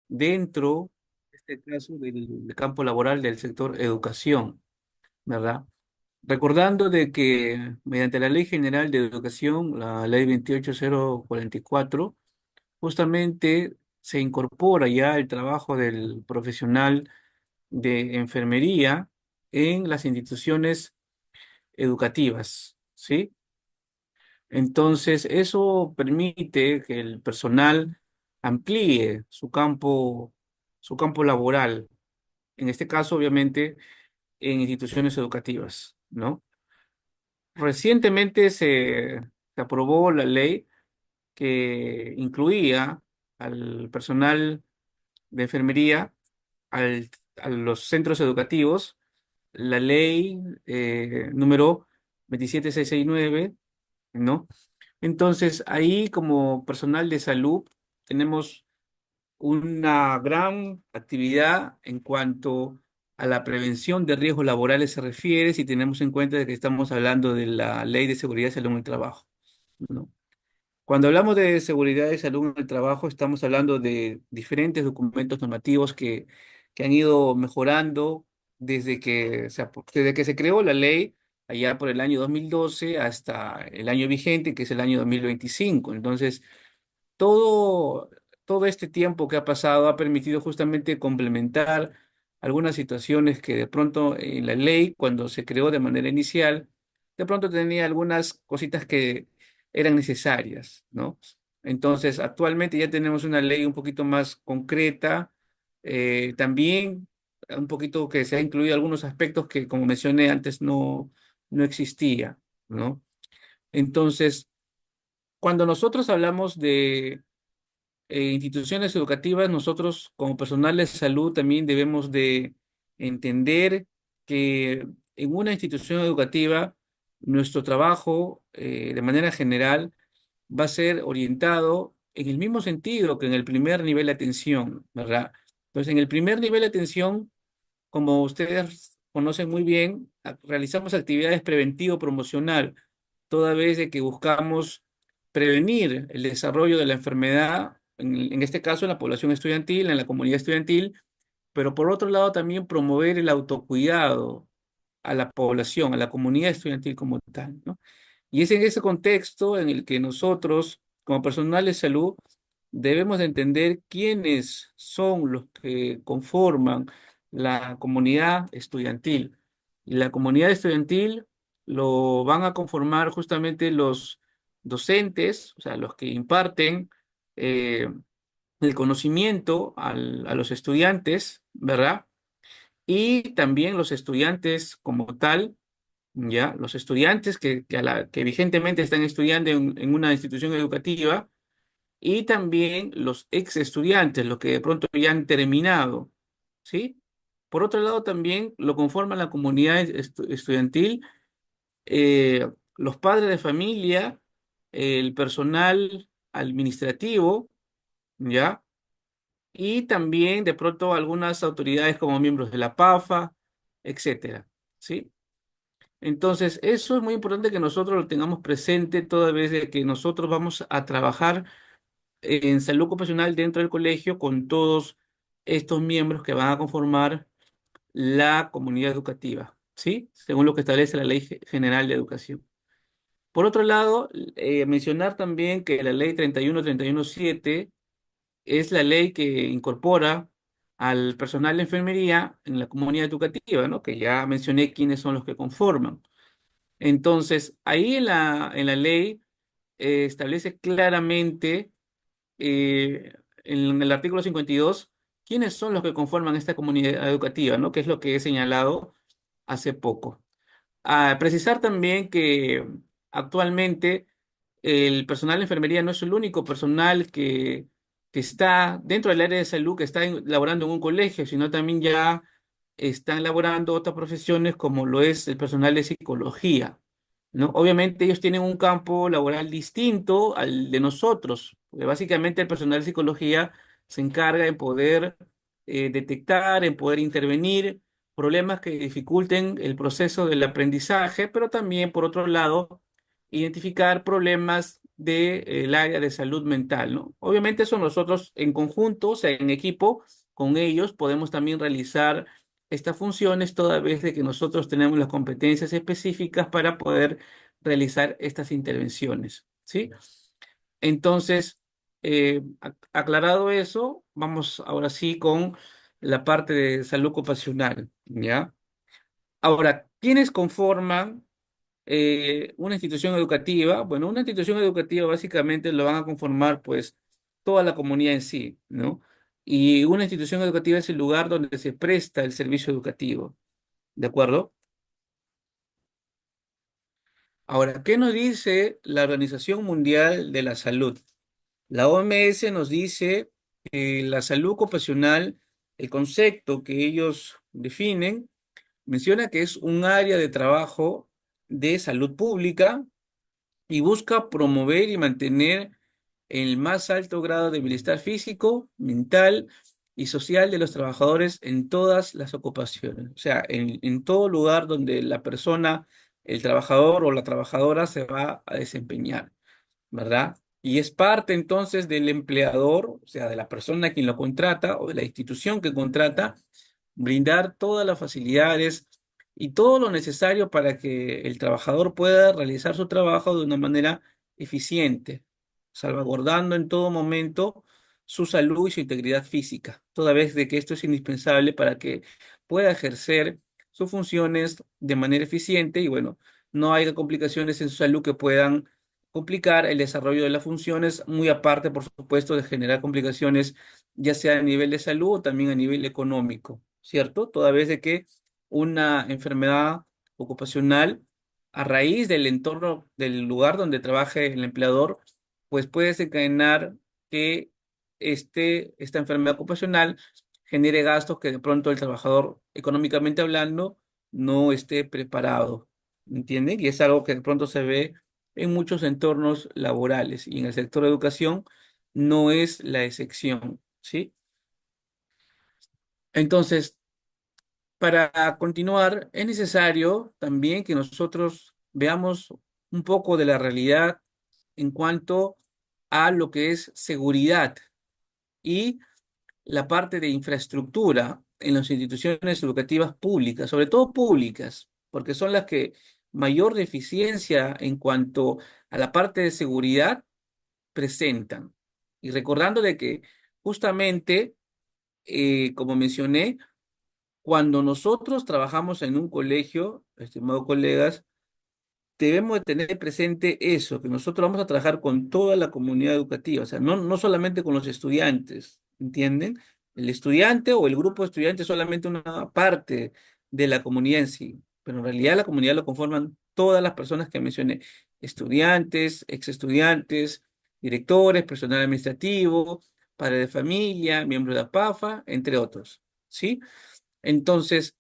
dentro, en este caso, del campo laboral del sector educación, ¿verdad? Recordando de que mediante la Ley General de Educación, la Ley 28044, justamente se incorpora ya el trabajo del profesional de enfermería en las instituciones educativas, ¿sí? Entonces, eso permite que el personal amplíe su campo laboral, en este caso, obviamente, en instituciones educativas, ¿no? Recientemente se aprobó la ley que incluía al personal de enfermería, a los centros educativos, la ley número 27669, ¿no? Entonces, ahí como personal de salud tenemos una gran actividad en cuanto a la prevención de riesgos laborales se refiere, si tenemos en cuenta de que estamos hablando de la Ley de Seguridad y Salud en el Trabajo, ¿no? Cuando hablamos de seguridad y salud en el trabajo, estamos hablando de diferentes documentos normativos que han ido mejorando desde que se creó la ley allá por el año 2012 hasta el año vigente, que es el año 2025. Entonces, todo, todo este tiempo que ha pasado ha permitido justamente complementar algunas situaciones que de pronto en la ley, cuando se creó de manera inicial, de pronto tenía algunas cositas que eran necesarias, ¿no? Entonces, actualmente ya tenemos una ley un poquito más concreta, también un poquito que se ha incluido algunos aspectos que, como mencioné antes, no existía, ¿no? Entonces, cuando nosotros hablamos de instituciones educativas, nosotros como personal de salud también debemos de entender que en una institución educativa nuestro trabajo de manera general va a ser orientado en el mismo sentido que en el primer nivel de atención, ¿verdad? Entonces, en el primer nivel de atención, como ustedes conocen muy bien, realizamos actividades preventivo-promocional, toda vez de que buscamos prevenir el desarrollo de la enfermedad, en este caso en la población estudiantil, en la comunidad estudiantil, pero por otro lado también promover el autocuidado a la población, a la comunidad estudiantil como tal, ¿no? Y es en ese contexto en el que nosotros, como personal de salud, debemos de entender quiénes son los que conforman la comunidad estudiantil. Y la comunidad estudiantil lo van a conformar justamente los docentes, o sea, los que imparten eh, el conocimiento a los estudiantes, ¿verdad? Y también los estudiantes como tal, ¿ya? Los estudiantes que vigentemente están estudiando en una institución educativa y también los ex estudiantes, los que de pronto ya han terminado, ¿sí? Por otro lado, también lo conforman la comunidad estudiantil, los padres de familia, el personal administrativo, ¿ya? Y también de pronto algunas autoridades como miembros de la PAFA, etcétera, ¿sí? Entonces, eso es muy importante que nosotros lo tengamos presente toda vez de que nosotros vamos a trabajar en salud ocupacional dentro del colegio con todos estos miembros que van a conformar la comunidad educativa, ¿sí? Según lo que establece la Ley General de Educación. Por otro lado, mencionar también que la Ley 31317 es la ley que incorpora al personal de enfermería en la comunidad educativa, ¿no? Que ya mencioné quiénes son los que conforman. Entonces, ahí en la ley establece claramente en el artículo 52 quiénes son los que conforman esta comunidad educativa, ¿no? Que es lo que he señalado hace poco. Precisar también que actualmente el personal de enfermería no es el único personal que está dentro del área de salud, que está laborando en un colegio, sino también ya están laborando otras profesiones como lo es el personal de psicología, ¿no? Obviamente ellos tienen un campo laboral distinto al de nosotros, porque básicamente el personal de psicología se encarga en poder detectar, en poder intervenir problemas que dificulten el proceso del aprendizaje, pero también, por otro lado, identificar problemas del área de salud mental, ¿no? Obviamente eso nosotros en conjunto, o sea, en equipo, con ellos podemos también realizar estas funciones toda vez de que nosotros tenemos las competencias específicas para poder realizar estas intervenciones, ¿sí? Entonces, aclarado eso, vamos ahora sí con la parte de salud ocupacional, ¿ya? Ahora, ¿quiénes conforman una institución educativa? Bueno, una institución educativa básicamente lo van a conformar pues toda la comunidad en sí, ¿no? Y una institución educativa es el lugar donde se presta el servicio educativo, ¿de acuerdo? Ahora, ¿qué nos dice la Organización Mundial de la Salud? La OMS nos dice que la salud ocupacional, el concepto que ellos definen, menciona que es un área de trabajo de salud pública y busca promover y mantener el más alto grado de bienestar físico, mental y social de los trabajadores en todas las ocupaciones. O sea, en todo lugar donde la persona, el trabajador o la trabajadora se va a desempeñar, ¿verdad? Y es parte entonces del empleador, o sea, de la persona quien lo contrata o de la institución que contrata, brindar todas las facilidades y todo lo necesario para que el trabajador pueda realizar su trabajo de una manera eficiente, salvaguardando en todo momento su salud y su integridad física, toda vez de que esto es indispensable para que pueda ejercer sus funciones de manera eficiente y bueno, no haya complicaciones en su salud que puedan complicar el desarrollo de las funciones, muy aparte, por supuesto, de generar complicaciones, ya sea a nivel de salud o también a nivel económico, ¿cierto? Toda vez de que una enfermedad ocupacional, a raíz del entorno del lugar donde trabaje el empleador, pues puede desencadenar que esta enfermedad ocupacional genere gastos que de pronto el trabajador, económicamente hablando, no esté preparado, ¿entienden? Y es algo que de pronto se ve en muchos entornos laborales y en el sector de educación no es la excepción, ¿sí? Entonces, para continuar, es necesario también que nosotros veamos un poco de la realidad en cuanto a lo que es seguridad y la parte de infraestructura en las instituciones educativas públicas, sobre todo públicas, porque son las que mayor deficiencia en cuanto a la parte de seguridad presentan. Y recordando de que justamente, como mencioné, cuando nosotros trabajamos en un colegio, estimados colegas, debemos de tener presente eso, que nosotros vamos a trabajar con toda la comunidad educativa, o sea, no solamente con los estudiantes, ¿entienden? El estudiante o el grupo de estudiantes es solamente una parte de la comunidad en sí, pero en realidad la comunidad lo conforman todas las personas que mencioné, estudiantes, ex estudiantes, directores, personal administrativo, padres de familia, miembros de APAFA, entre otros, ¿sí? Entonces,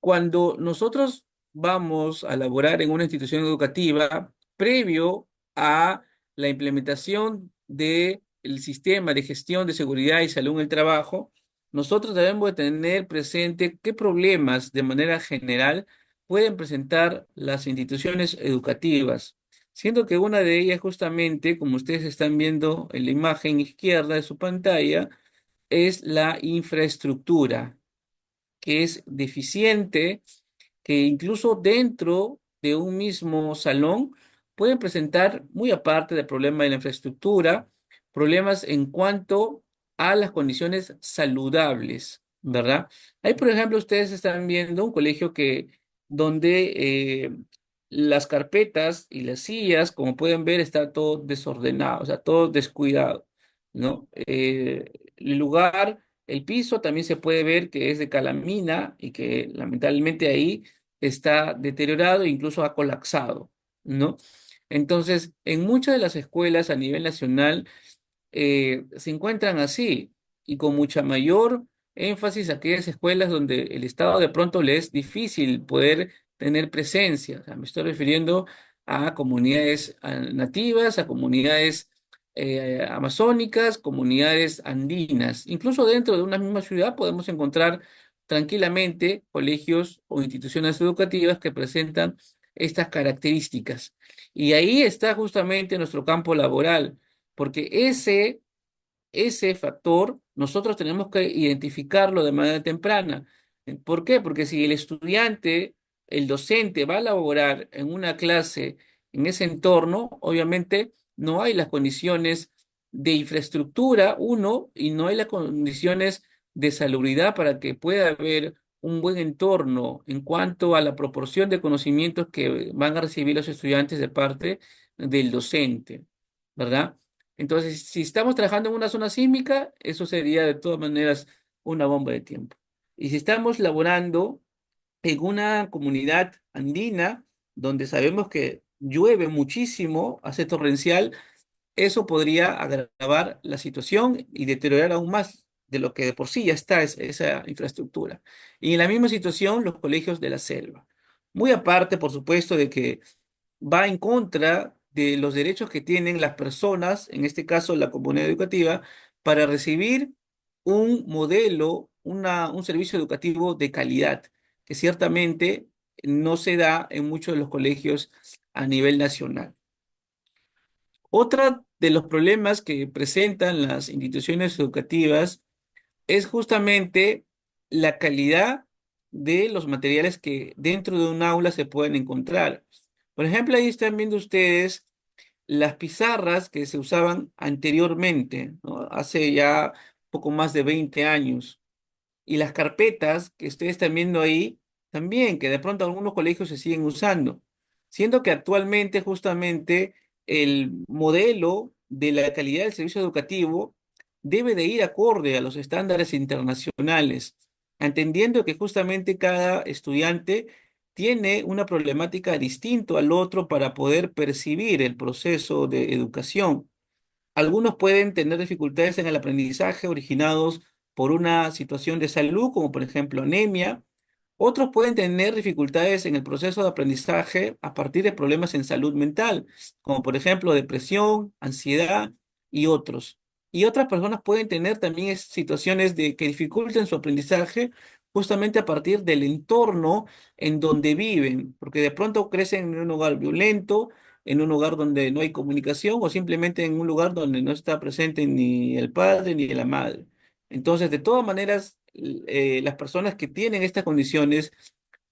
cuando nosotros vamos a laborar en una institución educativa, previo a la implementación del sistema de gestión de seguridad y salud en el trabajo, nosotros debemos de tener presente qué problemas de manera general pueden presentar las instituciones educativas, siendo que una de ellas justamente, como ustedes están viendo en la imagen izquierda de su pantalla, es la infraestructura que es deficiente, que incluso dentro de un mismo salón pueden presentar, muy aparte del problema de la infraestructura, problemas en cuanto a las condiciones saludables, ¿verdad? Ahí, por ejemplo, ustedes están viendo un colegio donde las carpetas y las sillas, como pueden ver, está todo desordenado, o sea, todo descuidado, ¿no? El lugar, el piso también se puede ver que es de calamina y que lamentablemente ahí está deteriorado e incluso ha colapsado, ¿no? Entonces, en muchas de las escuelas a nivel nacional se encuentran así y con mucha mayor énfasis aquellas escuelas donde el Estado de pronto le es difícil poder tener presencia. O sea, me estoy refiriendo a comunidades nativas, a comunidades amazónicas, comunidades andinas. Incluso dentro de una misma ciudad podemos encontrar tranquilamente colegios o instituciones educativas que presentan estas características. Y ahí está justamente nuestro campo laboral, porque ese factor nosotros tenemos que identificarlo de manera temprana. ¿Por qué? Porque si el estudiante, el docente va a laborar en una clase en ese entorno, obviamente no hay las condiciones de infraestructura, uno, y no hay las condiciones de salubridad para que pueda haber un buen entorno en cuanto a la proporción de conocimientos que van a recibir los estudiantes de parte del docente, ¿verdad? Entonces, si estamos trabajando en una zona sísmica, eso sería de todas maneras una bomba de tiempo. Y si estamos laborando en una comunidad andina, donde sabemos que llueve muchísimo, hace torrencial, eso podría agravar la situación y deteriorar aún más de lo que de por sí ya está esa infraestructura. Y en la misma situación, los colegios de la selva. Muy aparte, por supuesto, de que va en contra de los derechos que tienen las personas, en este caso la comunidad educativa, para recibir un modelo, un servicio educativo de calidad, que ciertamente no se da en muchos de los colegios a nivel nacional. Otra de los problemas que presentan las instituciones educativas es justamente la calidad de los materiales que dentro de un aula se pueden encontrar. Por ejemplo, ahí están viendo ustedes las pizarras que se usaban anteriormente, ¿no? Hace ya poco más de 20 años. Y las carpetas que ustedes están viendo ahí, también, que de pronto algunos colegios se siguen usando, siendo que actualmente justamente el modelo de la calidad del servicio educativo debe de ir acorde a los estándares internacionales, entendiendo que justamente cada estudiante tiene una problemática distinta al otro para poder percibir el proceso de educación. Algunos pueden tener dificultades en el aprendizaje originados por una situación de salud, como por ejemplo anemia. Otros pueden tener dificultades en el proceso de aprendizaje a partir de problemas en salud mental, como por ejemplo depresión, ansiedad y otros. Y otras personas pueden tener también situaciones de que dificulten su aprendizaje justamente a partir del entorno en donde viven, porque de pronto crecen en un hogar violento, en un lugar donde no hay comunicación o simplemente en un lugar donde no está presente ni el padre ni la madre. Entonces, de todas maneras, las personas que tienen estas condiciones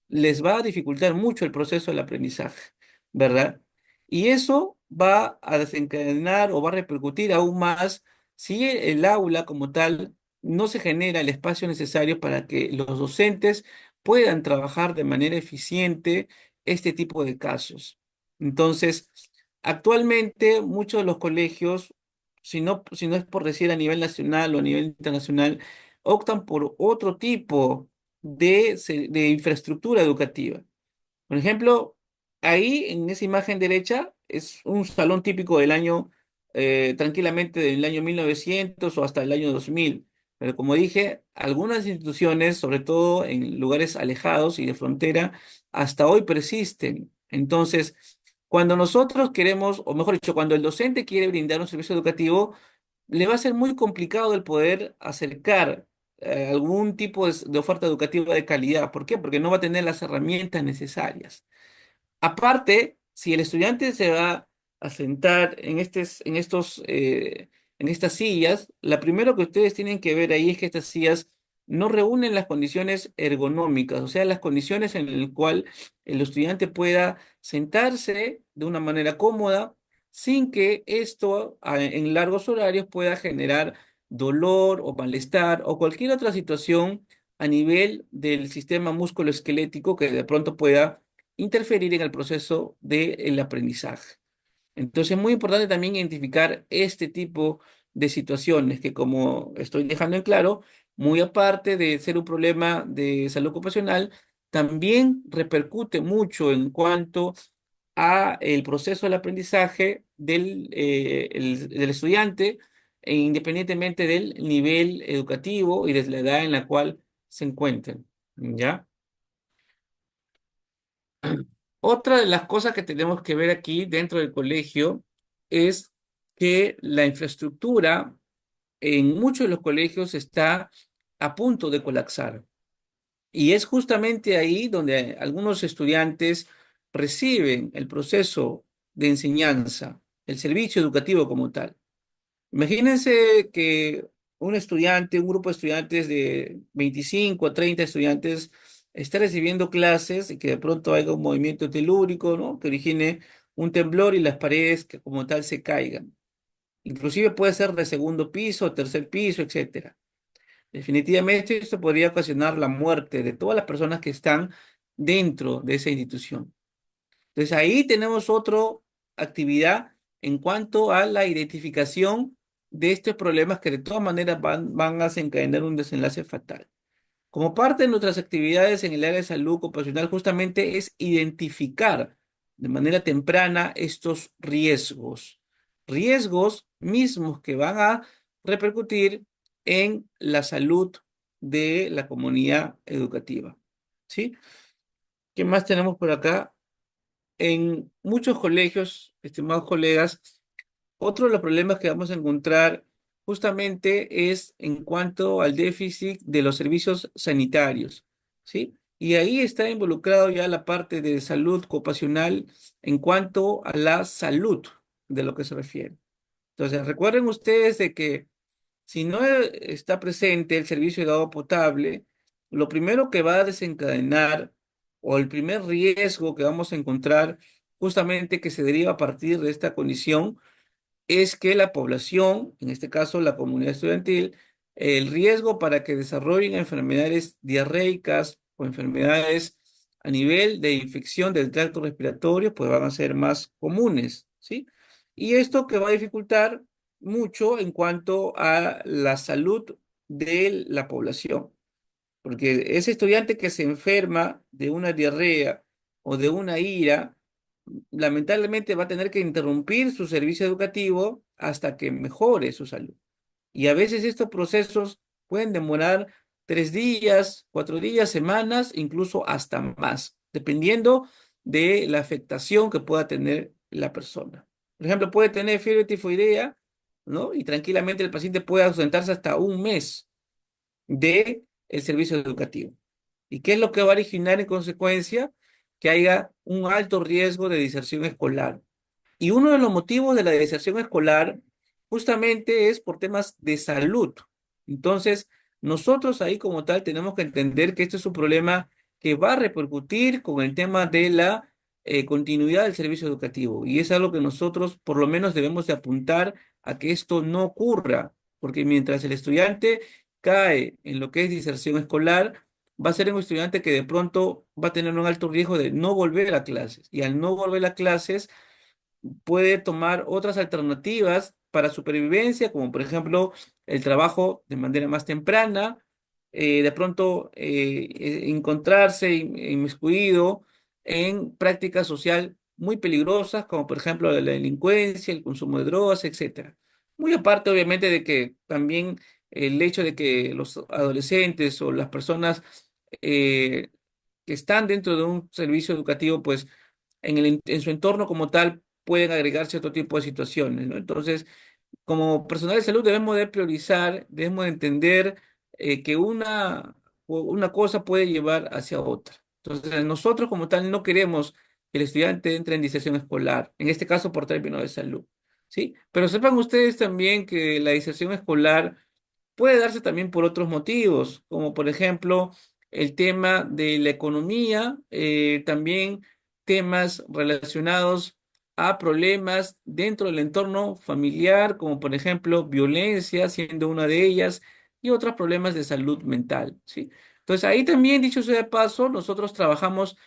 les va a dificultar mucho el proceso del aprendizaje, ¿verdad? Y eso va a desencadenar o va a repercutir aún más si el aula como tal no se genera el espacio necesario para que los docentes puedan trabajar de manera eficiente este tipo de casos. Entonces, actualmente muchos de los colegios, si no es por decir a nivel nacional o a nivel internacional, optan por otro tipo de infraestructura educativa. Por ejemplo, ahí en esa imagen derecha es un salón típico del año, tranquilamente del año 1900 o hasta el año 2000. Pero como dije, algunas instituciones, sobre todo en lugares alejados y de frontera, hasta hoy persisten. Entonces, cuando nosotros queremos, o mejor dicho, cuando el docente quiere brindar un servicio educativo, le va a ser muy complicado el poder acercar algún tipo de oferta educativa de calidad. ¿Por qué? Porque no va a tener las herramientas necesarias. Aparte, si el estudiante se va a sentar en estas sillas, la primero que ustedes tienen que ver ahí es que estas sillas no reúnen las condiciones ergonómicas, o sea, las condiciones en las cuales el estudiante pueda sentarse de una manera cómoda sin que esto en largos horarios pueda generar dolor o malestar o cualquier otra situación a nivel del sistema musculoesquelético que de pronto pueda interferir en el proceso del aprendizaje. Entonces es muy importante también identificar este tipo de situaciones que, como estoy dejando en claro, muy aparte de ser un problema de salud ocupacional, también repercute mucho en cuanto a el proceso del aprendizaje del estudiante, e independientemente del nivel educativo y de la edad en la cual se encuentren. ¿Ya? Otra de las cosas que tenemos que ver aquí dentro del colegio es que la infraestructura en muchos de los colegios está a punto de colapsar. Y es justamente ahí donde algunos estudiantes reciben el proceso de enseñanza, el servicio educativo como tal. Imagínense que un estudiante, un grupo de estudiantes de 25 a 30 estudiantes está recibiendo clases y que de pronto haya un movimiento telúrico, ¿no? Que origine un temblor y las paredes que como tal se caigan. Inclusive puede ser de segundo piso, tercer piso, etcétera. Definitivamente esto podría ocasionar la muerte de todas las personas que están dentro de esa institución. Entonces ahí tenemos otra actividad en cuanto a la identificación de estos problemas que de todas maneras van a desencadenar un desenlace fatal. Como parte de nuestras actividades en el área de salud ocupacional justamente es identificar de manera temprana estos riesgos, riesgos mismos que van a repercutir en la salud de la comunidad educativa. ¿Sí? ¿Qué más tenemos por acá? En muchos colegios, estimados colegas, otro de los problemas que vamos a encontrar justamente es en cuanto al déficit de los servicios sanitarios, ¿sí? Y ahí está involucrado ya la parte de salud ocupacional en cuanto a la salud de lo que se refiere. Entonces, recuerden ustedes de que si no está presente el servicio de agua potable, lo primero que va a desencadenar o el primer riesgo que vamos a encontrar justamente que se deriva a partir de esta condición es que la población, en este caso la comunidad estudiantil, el riesgo para que desarrollen enfermedades diarreicas o enfermedades a nivel de infección del tracto respiratorio, pues van a ser más comunes, ¿sí? Y esto que va a dificultar mucho en cuanto a la salud de la población, porque ese estudiante que se enferma de una diarrea o de una ira, lamentablemente va a tener que interrumpir su servicio educativo hasta que mejore su salud. Y a veces estos procesos pueden demorar 3 días, 4 días, semanas, incluso hasta más, dependiendo de la afectación que pueda tener la persona. Por ejemplo, puede tener fiebre tifoidea, ¿no? Y tranquilamente el paciente puede ausentarse hasta un mes de el servicio educativo. ¿Y qué es lo que va a originar en consecuencia? Que haya un alto riesgo de deserción escolar. Y uno de los motivos de la deserción escolar justamente es por temas de salud. Entonces, nosotros ahí como tal tenemos que entender que este es un problema que va a repercutir con el tema de la continuidad del servicio educativo. Y es algo que nosotros por lo menos debemos de apuntar a que esto no ocurra, porque mientras el estudiante cae en lo que es diserción escolar, va a ser un estudiante que de pronto va a tener un alto riesgo de no volver a clases. Y al no volver a clases, puede tomar otras alternativas para supervivencia, como por ejemplo el trabajo de manera más temprana, de pronto encontrarse inmiscuido en prácticas social muy peligrosas, como por ejemplo la delincuencia, el consumo de drogas, etcétera. Muy aparte, obviamente, de que también el hecho de que los adolescentes o las personas eh, que están dentro de un servicio educativo, pues en su entorno como tal pueden agregarse otro tipo de situaciones, ¿no? Entonces, como personal de salud debemos de priorizar, debemos de entender que una cosa puede llevar hacia otra. Entonces, nosotros como tal no queremos que el estudiante entre en diserción escolar, en este caso por términos de salud, ¿sí? Pero sepan ustedes también que la diserción escolar puede darse también por otros motivos, como por ejemplo el tema de la economía, también temas relacionados a problemas dentro del entorno familiar, como por ejemplo violencia, siendo una de ellas, y otros problemas de salud mental, ¿sí? Entonces ahí también, dicho sea de paso, nosotros trabajamos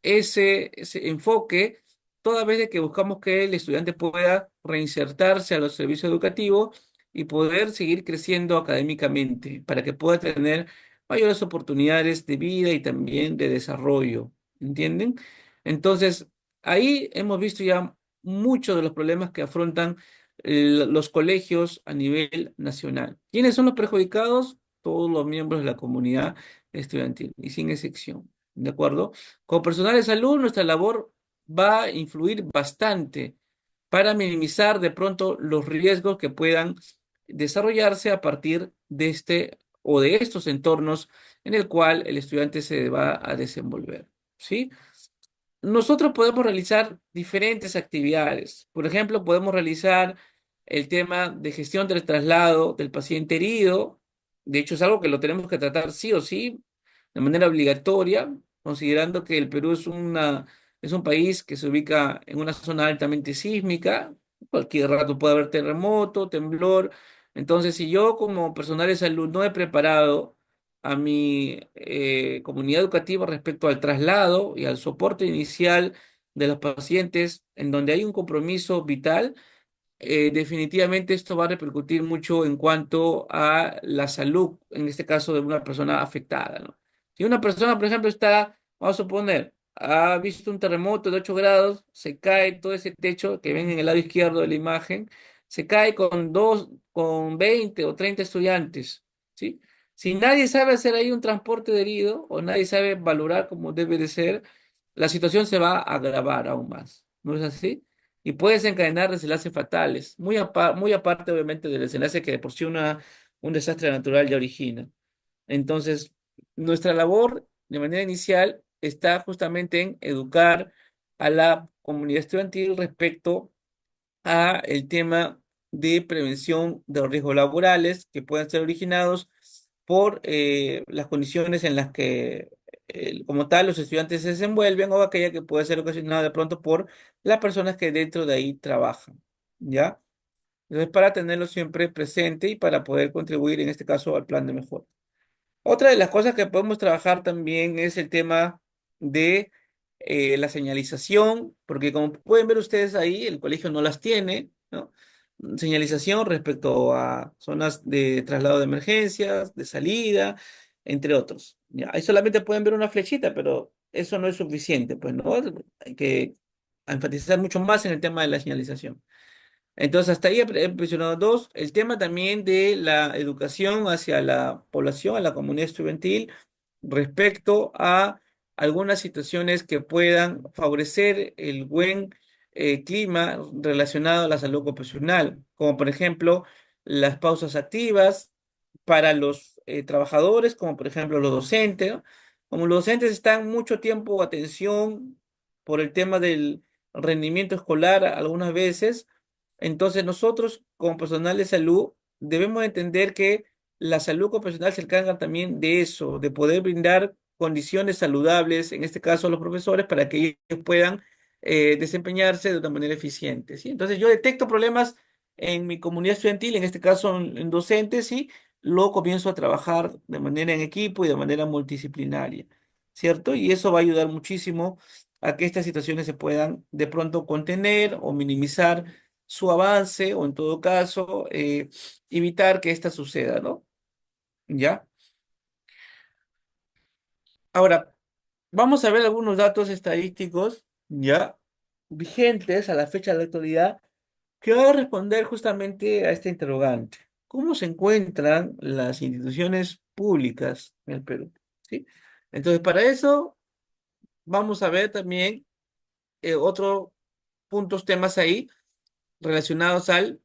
ese enfoque toda vez de que buscamos que el estudiante pueda reinsertarse a los servicios educativos y poder seguir creciendo académicamente para que pueda tener mayores oportunidades de vida y también de desarrollo, ¿entienden? Entonces, ahí hemos visto ya muchos de los problemas que afrontan los colegios a nivel nacional. ¿Quiénes son los perjudicados? Todos los miembros de la comunidad estudiantil y sin excepción, ¿de acuerdo? Como personal de salud, nuestra labor va a influir bastante para minimizar de pronto los riesgos que puedan desarrollarse a partir de este o de estos entornos en el cual el estudiante se va a desenvolver, ¿sí? nosotros podemos realizar diferentes actividades. Por ejemplo, podemos realizar el tema de gestión del traslado del paciente herido. De hecho, es algo que lo tenemos que tratar sí o sí, de manera obligatoria, considerando que el Perú es un país que se ubica en una zona altamente sísmica. Cualquier rato puede haber terremoto, temblor. Entonces, si yo como personal de salud no he preparado a mi comunidad educativa respecto al traslado y al soporte inicial de los pacientes en donde hay un compromiso vital, definitivamente esto va a repercutir mucho en cuanto a la salud, en este caso de una persona afectada, ¿no? Si una persona, por ejemplo, está, vamos a suponer, ha visto un terremoto de 8 grados, se cae todo ese techo que ven en el lado izquierdo de la imagen, se cae con 20 o 30 estudiantes, ¿sí? Si nadie sabe hacer ahí un transporte de herido o nadie sabe valorar como debe de ser, la situación se va a agravar aún más, ¿no es así? Y puede desencadenar desenlaces fatales, muy aparte obviamente del desenlace que de por sí un desastre natural ya origina. Entonces, nuestra labor de manera inicial está justamente en educar a la comunidad estudiantil respecto a el tema de prevención de los riesgos laborales que puedan ser originados por las condiciones en las que, como tal, los estudiantes se desenvuelven o aquella que puede ser ocasionada de pronto por las personas que dentro de ahí trabajan, ¿ya? Entonces, para tenerlo siempre presente y para poder contribuir, en este caso, al plan de mejora. Otra de las cosas que podemos trabajar también es el tema de la señalización, porque como pueden ver ustedes ahí, el colegio no las tiene, ¿no? Señalización respecto a zonas de traslado de emergencias, de salida, entre otros. Ya, ahí solamente pueden ver una flechita, pero eso no es suficiente, pues, ¿no? Hay que enfatizar mucho más en el tema de la señalización. Entonces, hasta ahí he mencionado dos. El tema también de la educación hacia la población, a la comunidad estudiantil, respecto a algunas situaciones que puedan favorecer el buen clima relacionado a la salud ocupacional, como por ejemplo las pausas activas para los trabajadores, como por ejemplo los docentes, ¿no? Como los docentes están mucho tiempo atención por el tema del rendimiento escolar algunas veces. Entonces nosotros como personal de salud debemos entender que la salud ocupacional se encarga también de eso, de poder brindar condiciones saludables, en este caso a los profesores, para que ellos puedan desempeñarse de una manera eficiente, ¿sí? Entonces yo detecto problemas en mi comunidad estudiantil, en este caso en docentes, y luego comienzo a trabajar de manera en equipo y de manera multidisciplinaria, ¿cierto? Y eso va a ayudar muchísimo a que estas situaciones se puedan de pronto contener o minimizar su avance o en todo caso evitar que esta suceda, ¿no? ¿Ya? Ahora, vamos a ver algunos datos estadísticos, ¿ya? Vigentes a la fecha de la actualidad que van a responder justamente a esta interrogante. ¿Cómo se encuentran las instituciones públicas en el Perú? ¿Sí? Entonces, para eso vamos a ver también otros puntos, temas ahí relacionados al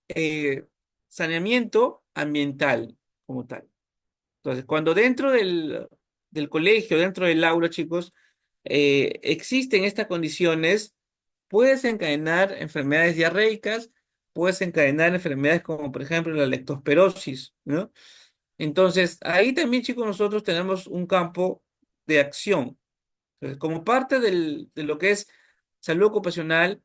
eh, saneamiento ambiental como tal. Entonces, cuando dentro del colegio, dentro del aula, chicos, existen estas condiciones, puedes encadenar enfermedades diarreicas, puedes encadenar enfermedades como, por ejemplo, la leptospirosis, ¿no? Entonces, ahí también, chicos, nosotros tenemos un campo de acción. Entonces, como parte de lo que es salud ocupacional,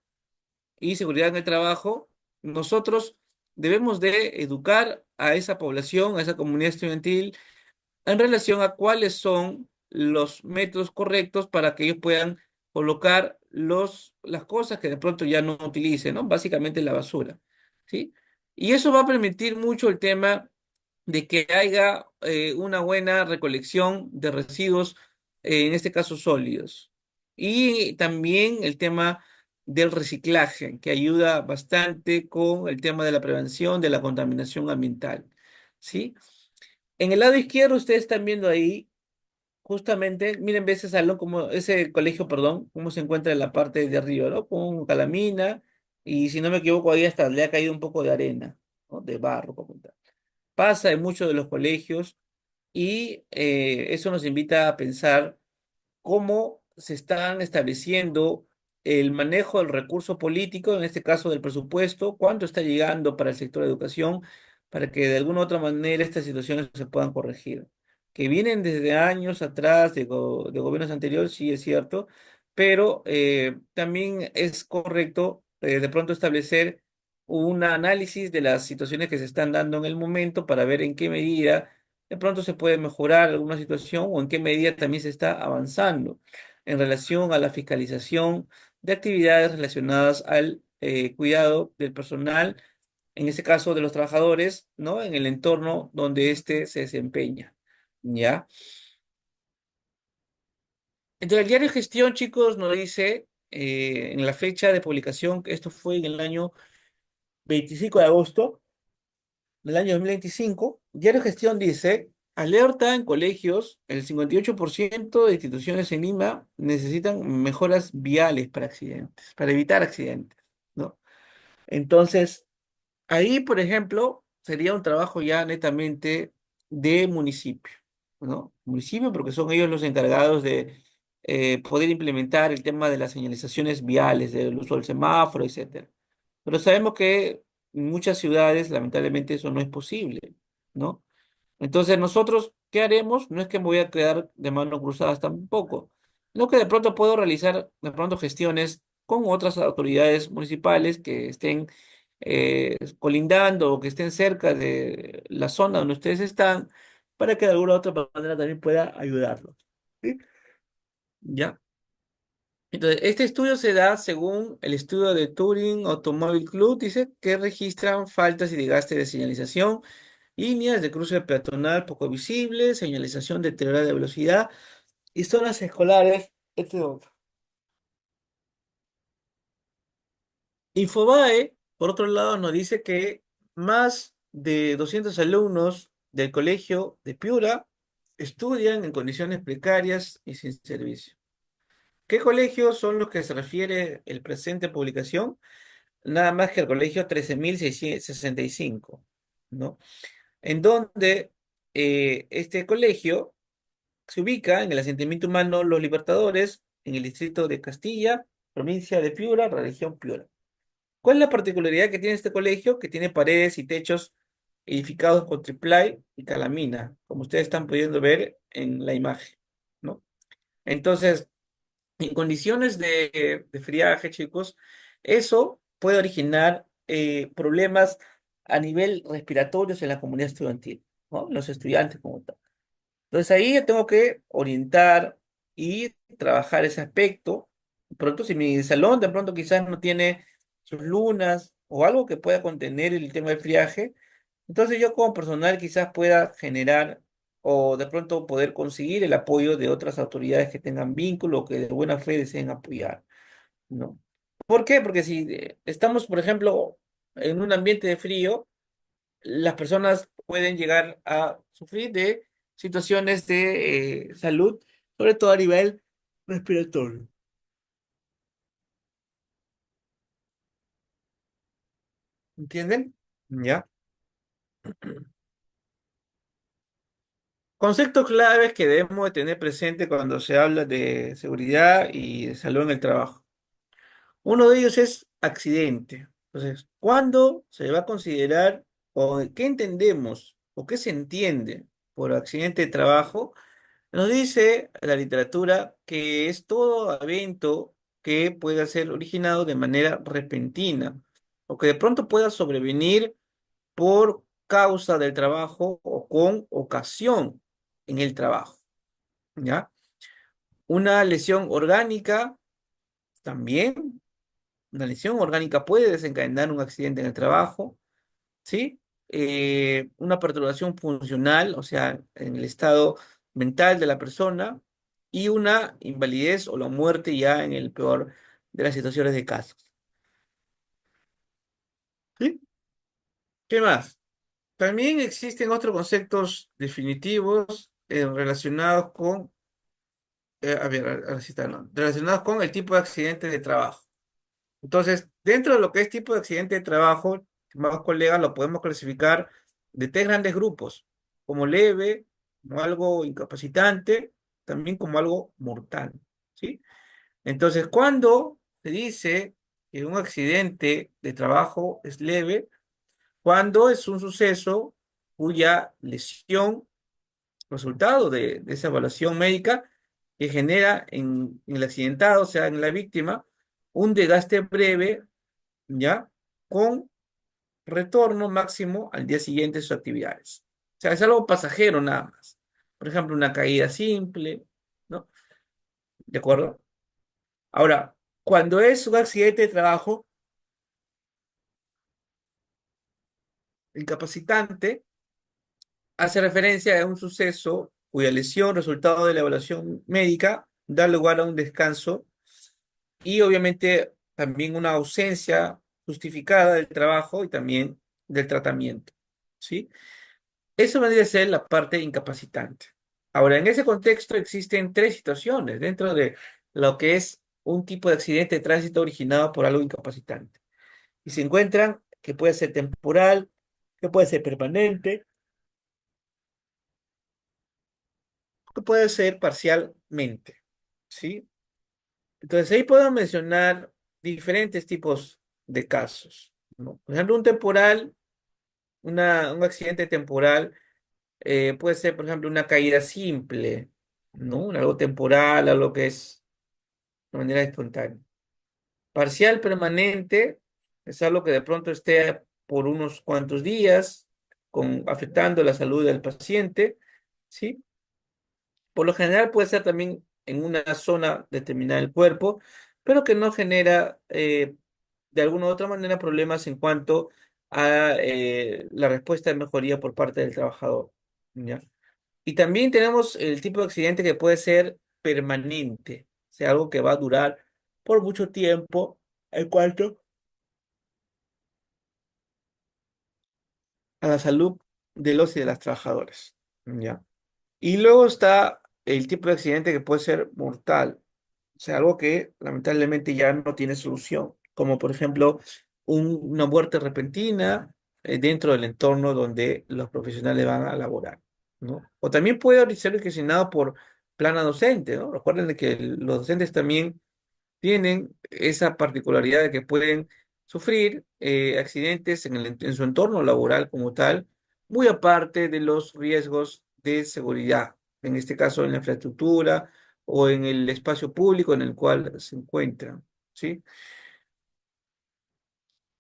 y seguridad en el trabajo, nosotros debemos de educar a esa población, a esa comunidad estudiantil, en relación a cuáles son los métodos correctos para que ellos puedan colocar las cosas que de pronto ya no utilicen, ¿no? Básicamente la basura, ¿sí? Y eso va a permitir mucho el tema de que haya una buena recolección de residuos, en este caso sólidos. Y también el tema del reciclaje, que ayuda bastante con el tema de la prevención de la contaminación ambiental, ¿sí? En el lado izquierdo ustedes están viendo ahí, justamente, miren, ve ese salón, como, ese colegio, perdón, cómo se encuentra en la parte de arriba, ¿no? Con calamina, y si no me equivoco, ahí hasta le ha caído un poco de arena, ¿no? De barro, como tal. Pasa en muchos de los colegios y eso nos invita a pensar cómo se están estableciendo el manejo del recurso político, en este caso del presupuesto, cuánto está llegando para el sector de educación, para que de alguna u otra manera estas situaciones se puedan corregir. Que vienen desde años atrás de gobiernos anteriores, sí es cierto, pero también es correcto de pronto establecer un análisis de las situaciones que se están dando en el momento para ver en qué medida de pronto se puede mejorar alguna situación o en qué medida también se está avanzando en relación a la fiscalización de actividades relacionadas al cuidado del personal, en este caso de los trabajadores, ¿no? En el entorno donde éste se desempeña, ¿ya? Entonces, el diario Gestión, chicos, nos dice en la fecha de publicación, que esto fue en el año 25 de agosto del año 2025, Diario Gestión dice, alerta en colegios, el 58% de instituciones en Lima necesitan mejoras viales para accidentes, para evitar accidentes, ¿no? Entonces, ahí, por ejemplo, sería un trabajo ya netamente de municipio, ¿no? Municipio porque son ellos los encargados de poder implementar el tema de las señalizaciones viales, del uso del semáforo, etcétera. Pero sabemos que en muchas ciudades, lamentablemente, eso no es posible, ¿no? Entonces, nosotros, ¿qué haremos? No es que me voy a quedar de manos cruzadas tampoco, no que de pronto puedo realizar de pronto gestiones con otras autoridades municipales que estén colindando o que estén cerca de la zona donde ustedes están, para que de alguna u otra manera también pueda ayudarlos. ¿Sí? ¿Ya? Entonces, este estudio se da según el estudio de Turing Automobile Club, dice que registran faltas y desgaste de señalización, líneas de cruce peatonal poco visibles, señalización deteriorada de velocidad y zonas escolares, entre otros. Infobae, por otro lado, nos dice que más de 200 alumnos del colegio de Piura estudian en condiciones precarias y sin servicio. ¿Qué colegios son los que se refiere el presente publicación? Nada más que el colegio 13.665, ¿no? En donde este colegio se ubica en el asentamiento humano Los Libertadores, en el distrito de Castilla, provincia de Piura, región Piura. ¿Cuál es la particularidad que tiene este colegio? Que tiene paredes y techos edificados con triplay y calamina, como ustedes están pudiendo ver en la imagen, ¿no? Entonces, en condiciones de friaje, chicos, eso puede originar problemas a nivel respiratorios en la comunidad estudiantil, ¿no? Los estudiantes como tal. Entonces ahí yo tengo que orientar y trabajar ese aspecto. Pronto, si mi salón de pronto quizás no tiene sus lunas o algo que pueda contener el tema del friaje, entonces yo como personal quizás pueda generar o de pronto poder conseguir el apoyo de otras autoridades que tengan vínculo o que de buena fe deseen apoyar, ¿no? ¿Por qué? Porque si estamos, por ejemplo, en un ambiente de frío, las personas pueden llegar a sufrir de situaciones de salud, sobre todo a nivel respiratorio. ¿Entienden? Ya. Conceptos claves que debemos de tener presente cuando se habla de seguridad y de salud en el trabajo. Uno de ellos es accidente. Entonces, ¿cuándo se va a considerar o qué entendemos o qué se entiende por accidente de trabajo? Nos dice la literatura que es todo evento que pueda ser originado de manera repentina o que de pronto pueda sobrevenir por causa del trabajo o con ocasión en el trabajo, ¿ya? Una lesión orgánica también, una lesión orgánica puede desencadenar un accidente en el trabajo, ¿sí? Una perturbación funcional, o sea, en el estado mental de la persona, y una invalidez o la muerte ya en el peor de las situaciones de casos. ¿Sí? ¿Qué más? También existen otros conceptos definitivos relacionados con, a ver, a ver si está, ¿no? Relacionados con el tipo de accidente de trabajo. Entonces, dentro de lo que es tipo de accidente de trabajo, estimados colegas, lo podemos clasificar de tres grandes grupos, como leve, como algo incapacitante, también como algo mortal. ¿sí? Entonces, cuando se dice que un accidente de trabajo es leve, cuando es un suceso cuya lesión, resultado de esa evaluación médica, que genera en el accidentado, o sea, en la víctima, un desgaste breve, ¿ya? Con retorno máximo al día siguiente de sus actividades. O sea, es algo pasajero nada más. Por ejemplo, una caída simple, ¿no? ¿De acuerdo? Ahora, cuando es un accidente de trabajo incapacitante, hace referencia a un suceso cuya lesión, resultado de la evaluación médica, da lugar a un descanso y obviamente también una ausencia justificada del trabajo y también del tratamiento, ¿sí? Eso vendría a ser la parte incapacitante. Ahora, en ese contexto existen tres situaciones dentro de lo que es un tipo de accidente de tránsito originado por algo incapacitante. Y se encuentran que puede ser temporal, que puede ser permanente, que puede ser parcialmente, ¿sí? Entonces ahí podemos mencionar diferentes tipos de casos, ¿no? Por ejemplo, un temporal, un accidente temporal puede ser, por ejemplo, una caída simple, ¿no? Algo temporal, algo que es de manera espontánea. Parcial permanente es algo que de pronto esté por unos cuantos días, afectando la salud del paciente, ¿sí? Por lo general puede ser también en una zona determinada del cuerpo, pero que no genera de alguna u otra manera problemas en cuanto a la respuesta de mejoría por parte del trabajador, ¿ya? Y también tenemos el tipo de accidente que puede ser permanente, o sea, algo que va a durar por mucho tiempo en cuanto a la salud de los y de las trabajadoras, ¿ya? Y luego está el tipo de accidente que puede ser mortal, o sea, algo que lamentablemente ya no tiene solución, como por ejemplo una muerte repentina dentro del entorno donde los profesionales van a laborar, ¿no? O también puede ser ocasionado por plana docente, ¿no? Recuerden de que los docentes también tienen esa particularidad de que pueden sufrir accidentes en su entorno laboral como tal, muy aparte de los riesgos de seguridad, en este caso en la infraestructura o en el espacio público en el cual se encuentran, ¿sí?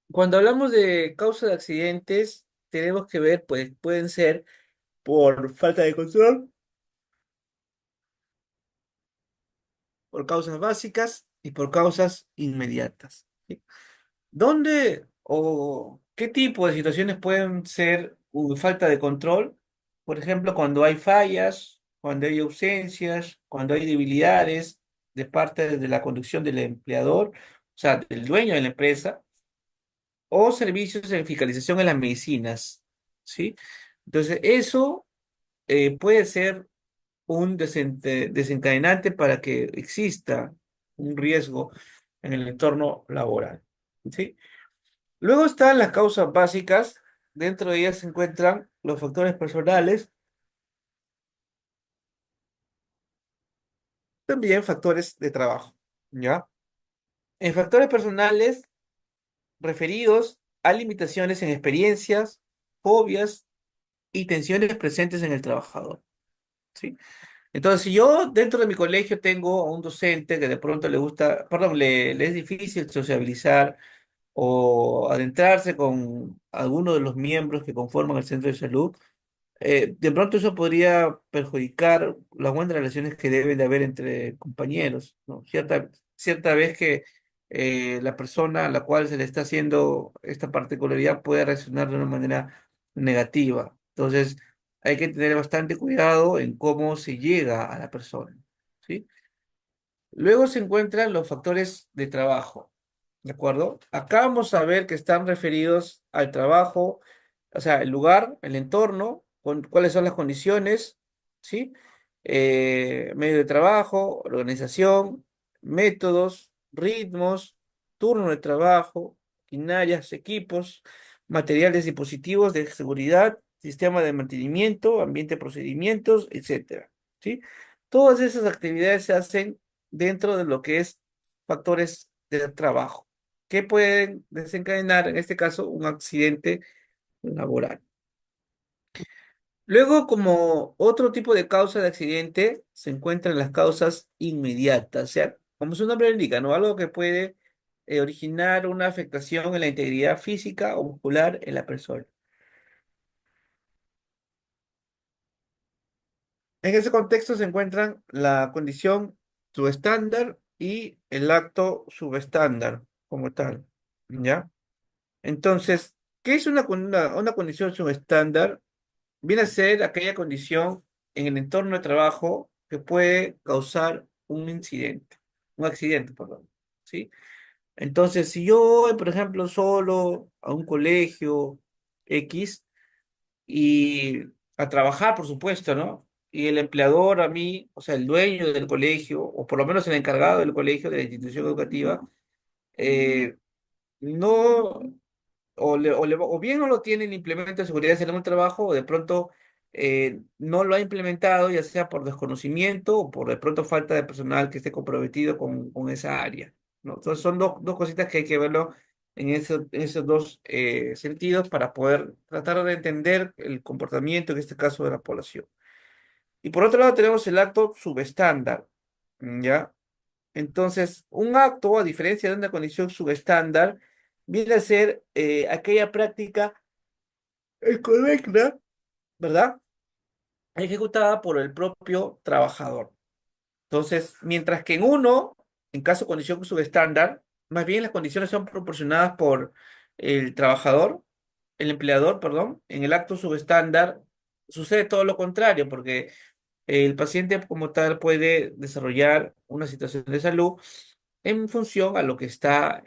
Cuando hablamos de causa de accidentes, tenemos que ver, pues pueden ser por falta de control, por causas básicas y por causas inmediatas, ¿sí? ¿Dónde o qué tipo de situaciones pueden ser falta de control? Por ejemplo, cuando hay fallas, cuando hay ausencias, cuando hay debilidades de parte de la conducción del empleador, o sea, del dueño de la empresa, o servicios de fiscalización en las medicinas, ¿sí? Entonces, eso puede ser un desencadenante para que exista un riesgo en el entorno laboral, ¿sí? Luego están las causas básicas. Dentro de ellas se encuentran los factores personales, también factores de trabajo, ¿ya? En factores personales referidos a limitaciones en experiencias, fobias y tensiones presentes en el trabajador, ¿sí? Entonces, si yo dentro de mi colegio tengo a un docente que de pronto le gusta, perdón, le es difícil sociabilizar o adentrarse con alguno de los miembros que conforman el centro de salud, de pronto eso podría perjudicar las buenas relaciones que deben de haber entre compañeros, ¿no? Cierta vez que la persona a la cual se le está haciendo esta particularidad puede reaccionar de una manera negativa. Entonces, hay que tener bastante cuidado en cómo se llega a la persona, ¿sí? Luego se encuentran los factores de trabajo, ¿de acuerdo? Acá vamos a ver que están referidos al trabajo, o sea, el lugar, el entorno, cuáles son las condiciones, ¿sí? Medio de trabajo, organización, métodos, ritmos, turno de trabajo, maquinarias, equipos, materiales, dispositivos de seguridad, sistema de mantenimiento, ambiente de procedimientos, etcétera, ¿sí? Todas esas actividades se hacen dentro de lo que es factores de trabajo, que pueden desencadenar, en este caso, un accidente laboral. Luego, como otro tipo de causa de accidente, se encuentran las causas inmediatas, o sea, como su nombre lo indica, ¿no? Algo que puede originar una afectación en la integridad física o muscular en la persona. En ese contexto se encuentran la condición subestándar y el acto subestándar como tal, ¿ya? Entonces, ¿qué es una condición subestándar? Viene a ser aquella condición en el entorno de trabajo que puede causar un accidente, perdón, ¿sí? Entonces, si yo voy, por ejemplo, solo a un colegio X y a trabajar, por supuesto, ¿no? Y el empleador a mí, o sea, el dueño del colegio, o por lo menos el encargado del colegio, de la institución educativa, eh, no o bien no lo tiene el implemento de seguridad en un trabajo, o de pronto no lo ha implementado, ya sea por desconocimiento o por de pronto falta de personal que esté comprometido con esa área, ¿no? Entonces son dos cositas que hay que verlo en esos dos sentidos para poder tratar de entender el comportamiento, en este caso, de la población. Y por otro lado tenemos el acto subestándar, ¿ya? Entonces, un acto, a diferencia de una condición subestándar, viene a ser aquella práctica correcta, ¿verdad? Ejecutada por el propio trabajador. Entonces, mientras que en caso de condición subestándar, más bien las condiciones son proporcionadas por el trabajador, el empleador, perdón, en el acto subestándar sucede todo lo contrario, porque el paciente como tal puede desarrollar una situación de salud en función a lo que está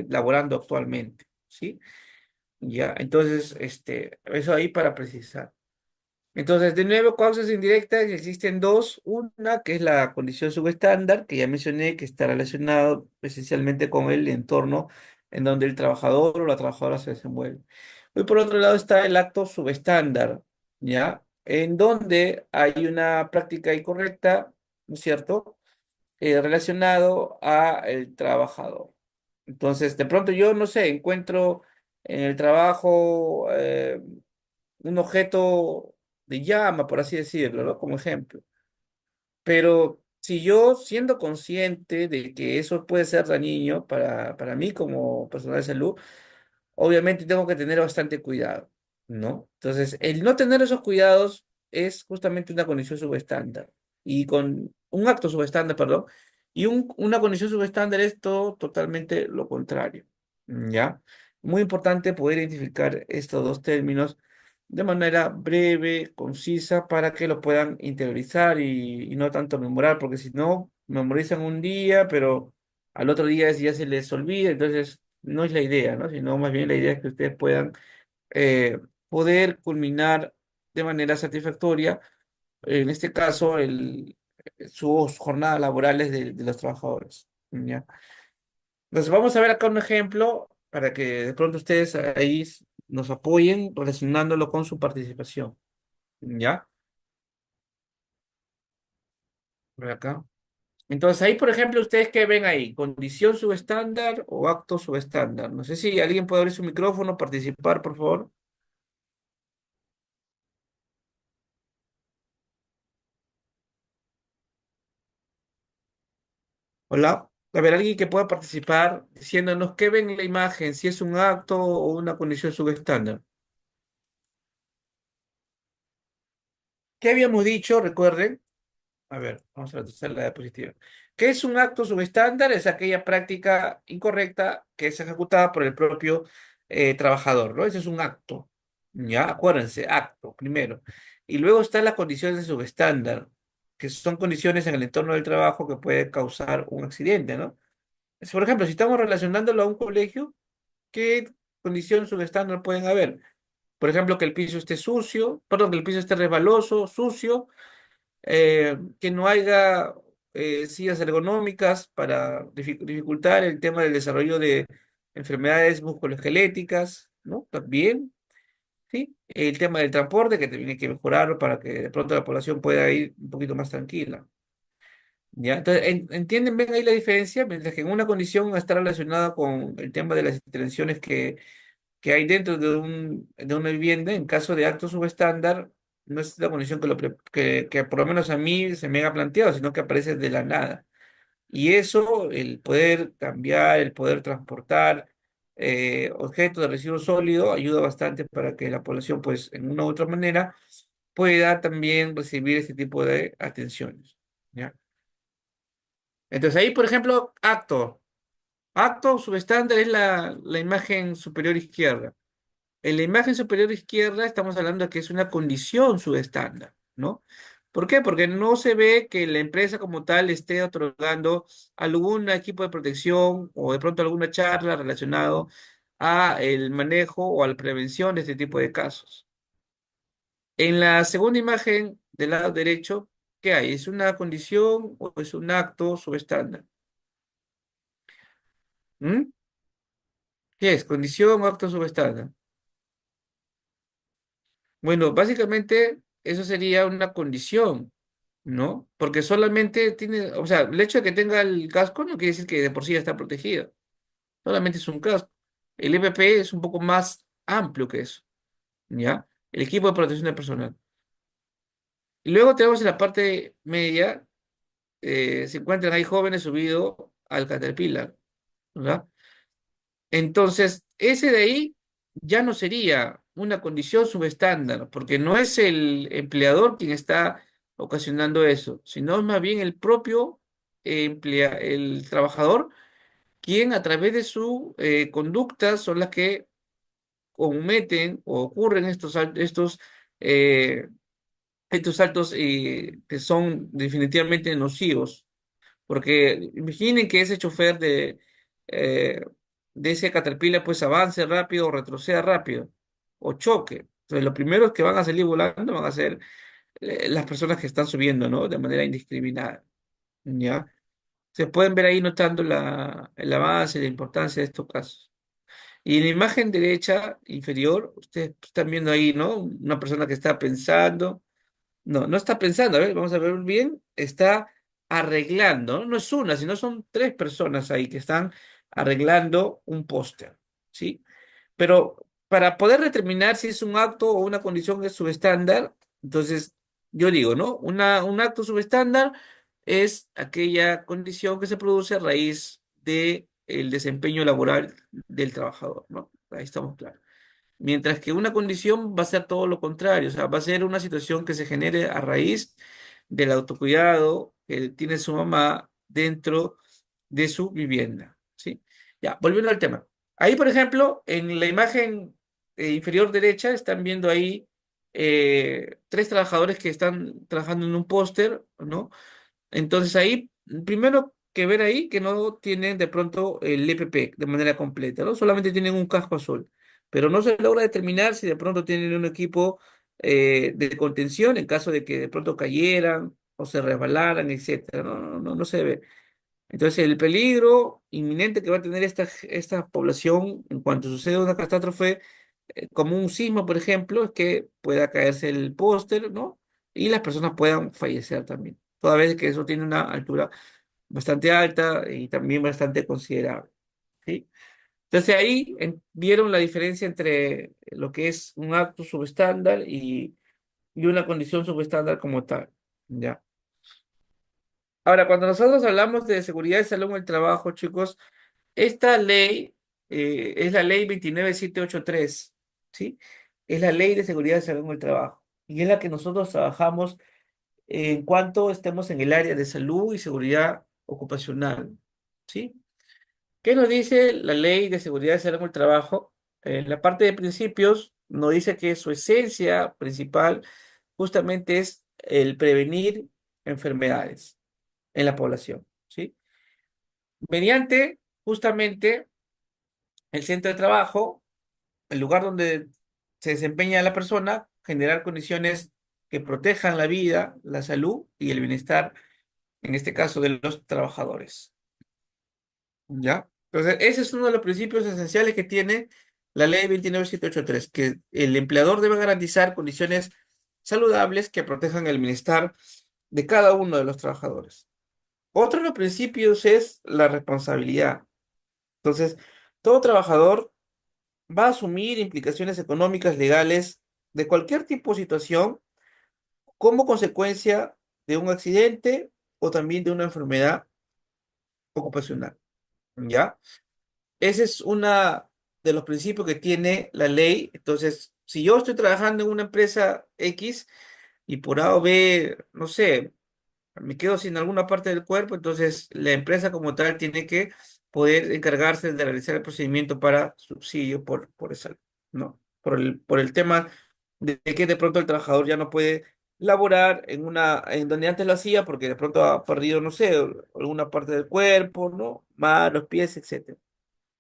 laborando actualmente, ¿sí? Ya, entonces, eso ahí para precisar. Entonces, de nuevo, causas indirectas existen dos. Una que es la condición subestándar, que ya mencioné, que está relacionado esencialmente con el entorno en donde el trabajador o la trabajadora se desenvuelve. Y por otro lado está el acto subestándar, ¿ya? En donde hay una práctica incorrecta, ¿no es cierto? Relacionado a el trabajador. Entonces, de pronto yo, no sé, encuentro en el trabajo un objeto de llama, por así decirlo, ¿no? Como ejemplo. Pero si yo, siendo consciente de que eso puede ser dañino para mí como personal de salud, obviamente tengo que tener bastante cuidado, ¿no? Entonces, el no tener esos cuidados es justamente una condición subestándar. Y con un acto subestándar, perdón, y una condición subestándar es todo totalmente lo contrario, ¿ya? Muy importante poder identificar estos dos términos de manera breve, concisa, para que lo puedan interiorizar y no tanto memorar, porque si no, memorizan un día, pero al otro día ya se les olvida, entonces no es la idea, ¿no? Sino más bien la idea es que ustedes puedan eh, poder culminar de manera satisfactoria, en este caso, sus jornadas laborales de los trabajadores, ¿ya? Entonces vamos a ver acá un ejemplo para que de pronto ustedes ahí nos apoyen relacionándolo con su participación, ¿ya? Por acá. Entonces ahí, por ejemplo, ustedes qué ven ahí, condición subestándar o acto subestándar. No sé si alguien puede abrir su micrófono, participar, por favor. Hola. A ver, alguien que pueda participar diciéndonos qué ven en la imagen, si es un acto o una condición subestándar. ¿Qué habíamos dicho? Recuerden. A ver, vamos a retroceder la diapositiva. ¿Qué es un acto subestándar? Es aquella práctica incorrecta que es ejecutada por el propio trabajador, ¿no? Ese es un acto. Ya, acuérdense, acto, primero. Y luego están las condiciones subestándar, que son condiciones en el entorno del trabajo que pueden causar un accidente, ¿no? Por ejemplo, si estamos relacionándolo a un colegio, ¿qué condiciones subestándar pueden haber? Por ejemplo, que el piso esté sucio, perdón, que el piso esté resbaloso, sucio, que no haya sillas ergonómicas para dificultar el tema del desarrollo de enfermedades musculoesqueléticas, ¿no? También, ¿sí? El tema del transporte, que también hay que mejorarlo para que de pronto la población pueda ir un poquito más tranquila. ¿Ya? Entonces, ¿entienden? ¿Ven ahí la diferencia? Mientras que en una condición está relacionada con el tema de las intervenciones que hay dentro de una vivienda, en caso de actos subestándar, no es la condición que por lo menos a mí se me ha planteado, sino que aparece de la nada. Y eso, el poder cambiar, el poder transportar objetos de residuo sólido, ayuda bastante para que la población, pues, en una u otra manera, pueda también recibir este tipo de atenciones. ¿Ya? Entonces ahí, por ejemplo, acto subestándar es la imagen superior izquierda. En la imagen superior izquierda estamos hablando de que es una condición subestándar, ¿no? ¿Por qué? Porque no se ve que la empresa como tal esté otorgando algún equipo de protección o de pronto alguna charla relacionado a el manejo o a la prevención de este tipo de casos. En la segunda imagen del lado derecho, ¿qué hay? ¿Es una condición o es un acto subestándar? ¿Mm? ¿Qué es? ¿Condición o acto subestándar? Bueno, básicamente eso sería una condición, ¿no? Porque solamente tiene, o sea, el hecho de que tenga el casco no quiere decir que de por sí ya está protegido. Solamente es un casco. El EPP es un poco más amplio que eso, ¿ya? El equipo de protección del personal. Y luego tenemos en la parte media, se encuentran ahí jóvenes subidos al Caterpillar, ¿verdad? Entonces, ese de ahí ya no sería una condición subestándar, porque no es el empleador quien está ocasionando eso, sino es más bien el propio el trabajador, quien a través de su conducta son las que cometen o ocurren eh, estos actos que son definitivamente nocivos. Porque imaginen que ese chofer eh, de ese Caterpillar pues avance rápido o retroceda rápido o choque. Entonces, los primeros que van a salir volando van a ser las personas que están subiendo, ¿no? De manera indiscriminada, ¿ya? Se pueden ver ahí notando el avance y la importancia de estos casos. Y en la imagen derecha inferior, ustedes están viendo ahí, ¿no? Una persona que está pensando. No, no está pensando, a ver, vamos a ver bien, está arreglando, ¿no? No es una, sino son tres personas ahí que están arreglando un póster, ¿sí? Pero para poder determinar si es un acto o una condición es subestándar, entonces yo digo, ¿no? Un acto subestándar es aquella condición que se produce a raíz de el desempeño laboral del trabajador, ¿no? Ahí estamos claros. Mientras que una condición va a ser todo lo contrario, o sea, va a ser una situación que se genere a raíz del autocuidado que tiene su mamá dentro de su vivienda, ¿sí? Ya, volviendo al tema. Ahí, por ejemplo, en la imagen inferior derecha están viendo ahí tres trabajadores que están trabajando en un póster, ¿no? Entonces ahí, primero que ver ahí que no tienen de pronto el EPP de manera completa, ¿no? Solamente tienen un casco azul, pero no se logra determinar si de pronto tienen un equipo de contención en caso de que de pronto cayeran o se resbalaran, etcétera. No, no, no, no se ve. Entonces el peligro inminente que va a tener esta población en cuanto suceda una catástrofe como un sismo, por ejemplo, es que pueda caerse el póster, ¿no? Y las personas puedan fallecer también. Toda vez que eso tiene una altura bastante alta y también bastante considerable, ¿sí? Entonces ahí vieron la diferencia entre lo que es un acto subestándar y una condición subestándar como tal, ¿ya? Ahora, cuando nosotros hablamos de seguridad y salud en el trabajo, chicos, esta ley es la ley 29783, ¿sí? Es la ley de seguridad y salud en el trabajo. Y es la que nosotros trabajamos en cuanto estemos en el área de salud y seguridad ocupacional, ¿sí? ¿Qué nos dice la ley de seguridad y salud en el trabajo? En la parte de principios nos dice que su esencia principal justamente es el prevenir enfermedades en la población, ¿sí? Mediante justamente el centro de trabajo, el lugar donde se desempeña la persona, generar condiciones que protejan la vida, la salud y el bienestar, en este caso de los trabajadores. ¿Ya? Entonces, ese es uno de los principios esenciales que tiene la ley 29783, que el empleador debe garantizar condiciones saludables que protejan el bienestar de cada uno de los trabajadores. Otro de los principios es la responsabilidad. Entonces, todo trabajador va a asumir implicaciones económicas, legales, de cualquier tipo de situación como consecuencia de un accidente o también de una enfermedad ocupacional, ¿ya? Ese es una de los principios que tiene la ley. Entonces, si yo estoy trabajando en una empresa X y por A o B, no sé, me quedo sin alguna parte del cuerpo, entonces la empresa como tal tiene que poder encargarse de realizar el procedimiento para subsidio por esa, ¿no? Por el tema de que de pronto el trabajador ya no puede laborar en donde antes lo hacía porque de pronto ha perdido, no sé, alguna parte del cuerpo, ¿no? Manos, pies, etcétera.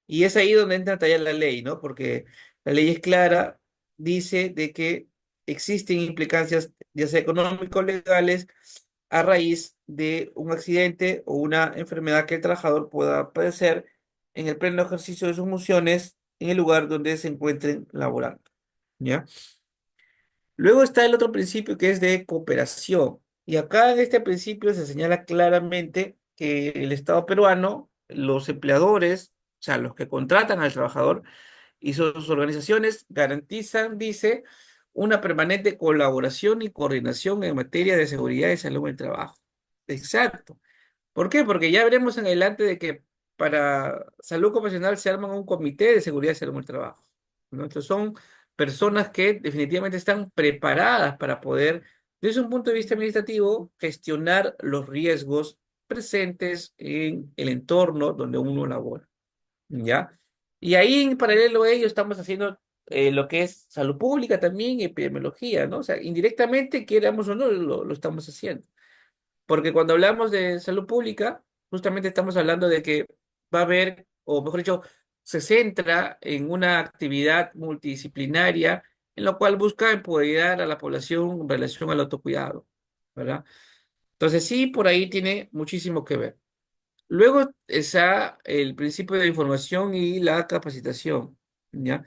Y es ahí donde entra a tallar la ley, ¿no? Porque la ley es clara, dice de que existen implicancias, ya sea económicos, legales, a raíz de un accidente o una enfermedad que el trabajador pueda padecer en el pleno ejercicio de sus funciones en el lugar donde se encuentren laborando, ¿ya? Luego está el otro principio que es de cooperación. Y acá en este principio se señala claramente que el Estado peruano, los empleadores, o sea, los que contratan al trabajador y sus organizaciones garantizan, dice, una permanente colaboración y coordinación en materia de seguridad y salud en el trabajo. Exacto. ¿Por qué? Porque ya veremos en adelante de que para salud ocupacional se arman un comité de seguridad y salud en el trabajo, ¿no? Entonces son personas que definitivamente están preparadas para poder, desde un punto de vista administrativo, gestionar los riesgos presentes en el entorno donde uno labora, ¿ya? Y ahí en paralelo a ello estamos haciendo lo que es salud pública también y epidemiología, ¿no? O sea, indirectamente, queramos o no, lo estamos haciendo. Porque cuando hablamos de salud pública, justamente estamos hablando de que va a haber, o mejor dicho, se centra en una actividad multidisciplinaria en la cual busca empoderar a la población en relación al autocuidado, ¿verdad? Entonces sí, por ahí tiene muchísimo que ver. Luego está el principio de información y la capacitación, ¿ya?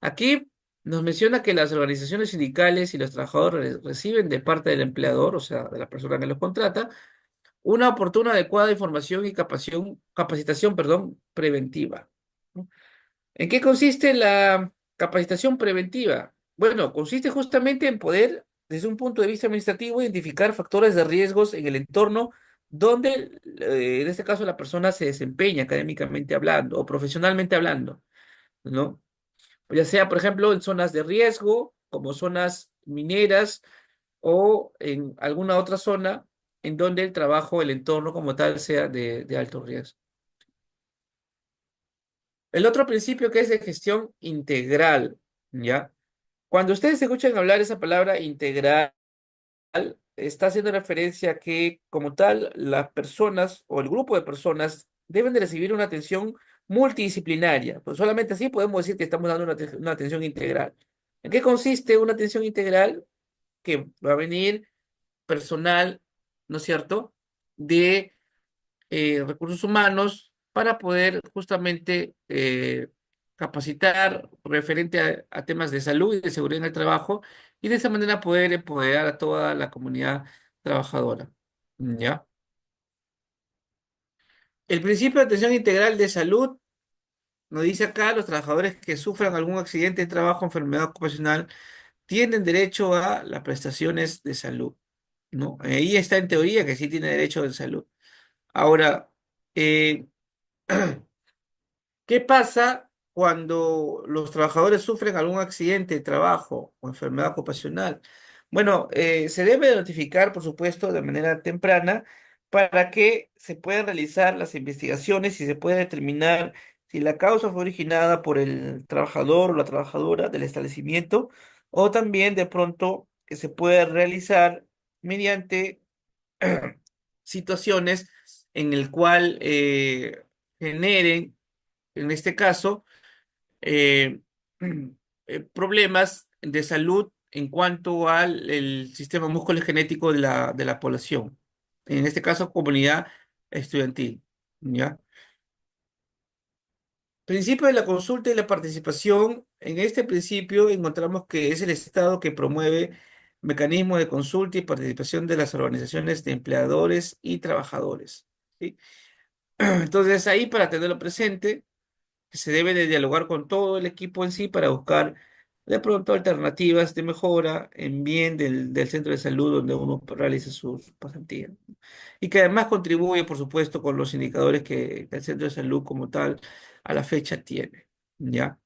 Aquí nos menciona que las organizaciones sindicales y los trabajadores reciben de parte del empleador, o sea, de la persona que los contrata, una oportuna, adecuada información y capacitación, perdón, preventiva, ¿no? ¿En qué consiste la capacitación preventiva? Bueno, consiste justamente en poder, desde un punto de vista administrativo, identificar factores de riesgos en el entorno donde, en este caso, la persona se desempeña académicamente hablando o profesionalmente hablando, ¿no? Ya sea, por ejemplo, en zonas de riesgo, como zonas mineras, o en alguna otra zona en donde el trabajo, el entorno como tal sea de alto riesgo. El otro principio que es de gestión integral, ¿ya? Cuando ustedes escuchan hablar esa palabra integral, está haciendo referencia a que como tal las personas o el grupo de personas deben de recibir una atención multidisciplinaria. Pues solamente así podemos decir que estamos dando una atención integral. ¿En qué consiste una atención integral? Que va a venir personal, ¿no es cierto?, de recursos humanos para poder justamente capacitar referente a temas de salud y de seguridad en el trabajo y de esa manera poder empoderar a toda la comunidad trabajadora. ¿Ya? El principio de atención integral de salud nos dice acá, los trabajadores que sufran algún accidente de trabajo o enfermedad ocupacional tienen derecho a las prestaciones de salud, ¿no? Ahí está en teoría que sí tiene derecho de salud. Ahora, eh, ¿qué pasa cuando los trabajadores sufren algún accidente de trabajo o enfermedad ocupacional? Bueno, se debe notificar, por supuesto, de manera temprana para que se puedan realizar las investigaciones y se pueda determinar si la causa fue originada por el trabajador o la trabajadora del establecimiento o también de pronto que se pueda realizar mediante situaciones en el cual generen, en este caso, eh, problemas de salud en cuanto al el sistema musculogenético de la población. En este caso, comunidad estudiantil. ¿Ya? Principio de la consulta y la participación. En este principio encontramos que es el Estado que promueve mecanismos de consulta y participación de las organizaciones de empleadores y trabajadores. ¿sí? Entonces ahí para tenerlo presente, que se debe de dialogar con todo el equipo en sí para buscar de pronto alternativas de mejora en bien del centro de salud donde uno realiza sus pasantías. Y que además contribuye, por supuesto, con los indicadores que el centro de salud como tal a la fecha tiene. ¿Ya?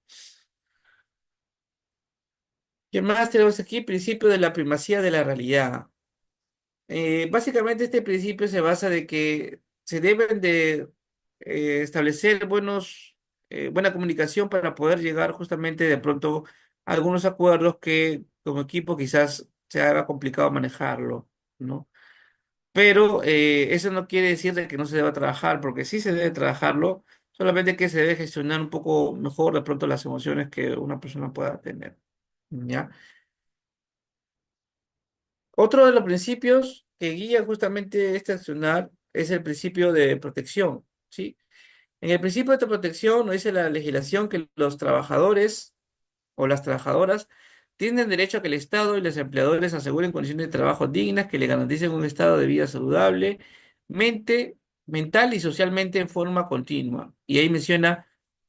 ¿Qué más tenemos aquí? Principio de la primacía de la realidad. Básicamente este principio se basa de que se deben de establecer buena comunicación para poder llegar justamente de pronto a algunos acuerdos que como equipo quizás se haga complicado manejarlo, ¿no? Pero eso no quiere decir de que no se deba trabajar, porque sí se debe trabajarlo, solamente que se debe gestionar un poco mejor de pronto las emociones que una persona pueda tener, ¿ya? Otro de los principios que guía justamente este accionar es el principio de protección, ¿sí? En el principio de protección nos dice la legislación que los trabajadores o las trabajadoras tienen derecho a que el Estado y los empleadores aseguren condiciones de trabajo dignas que le garanticen un estado de vida saludable, mente, mental y socialmente en forma continua. Y ahí menciona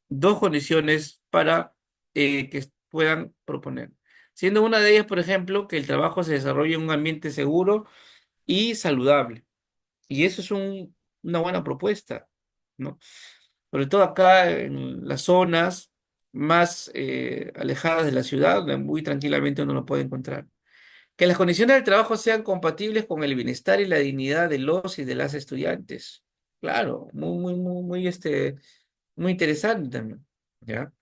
dos condiciones para que puedan proponer. Siendo una de ellas, por ejemplo, que el trabajo se desarrolle en un ambiente seguro y saludable. Y eso es una buena propuesta, ¿no? Sobre todo acá en las zonas más alejadas de la ciudad, donde muy tranquilamente uno lo puede encontrar. Que las condiciones del trabajo sean compatibles con el bienestar y la dignidad de los y de las estudiantes. Claro, muy interesante también, ¿ya?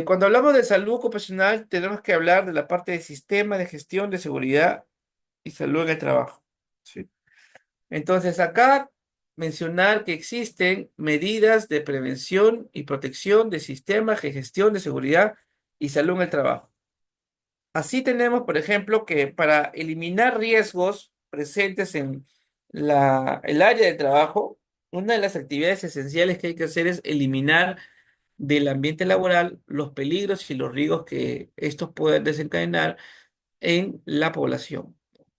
Cuando hablamos de salud ocupacional, tenemos que hablar de la parte del sistema de gestión de seguridad y salud en el trabajo. ¿Sí? Entonces, acá mencionar que existen medidas de prevención y protección de sistemas de gestión de seguridad y salud en el trabajo. Así tenemos, por ejemplo, que para eliminar riesgos presentes en el área de trabajo, una de las actividades esenciales que hay que hacer es eliminar del ambiente laboral los peligros y los riesgos que estos pueden desencadenar en la población.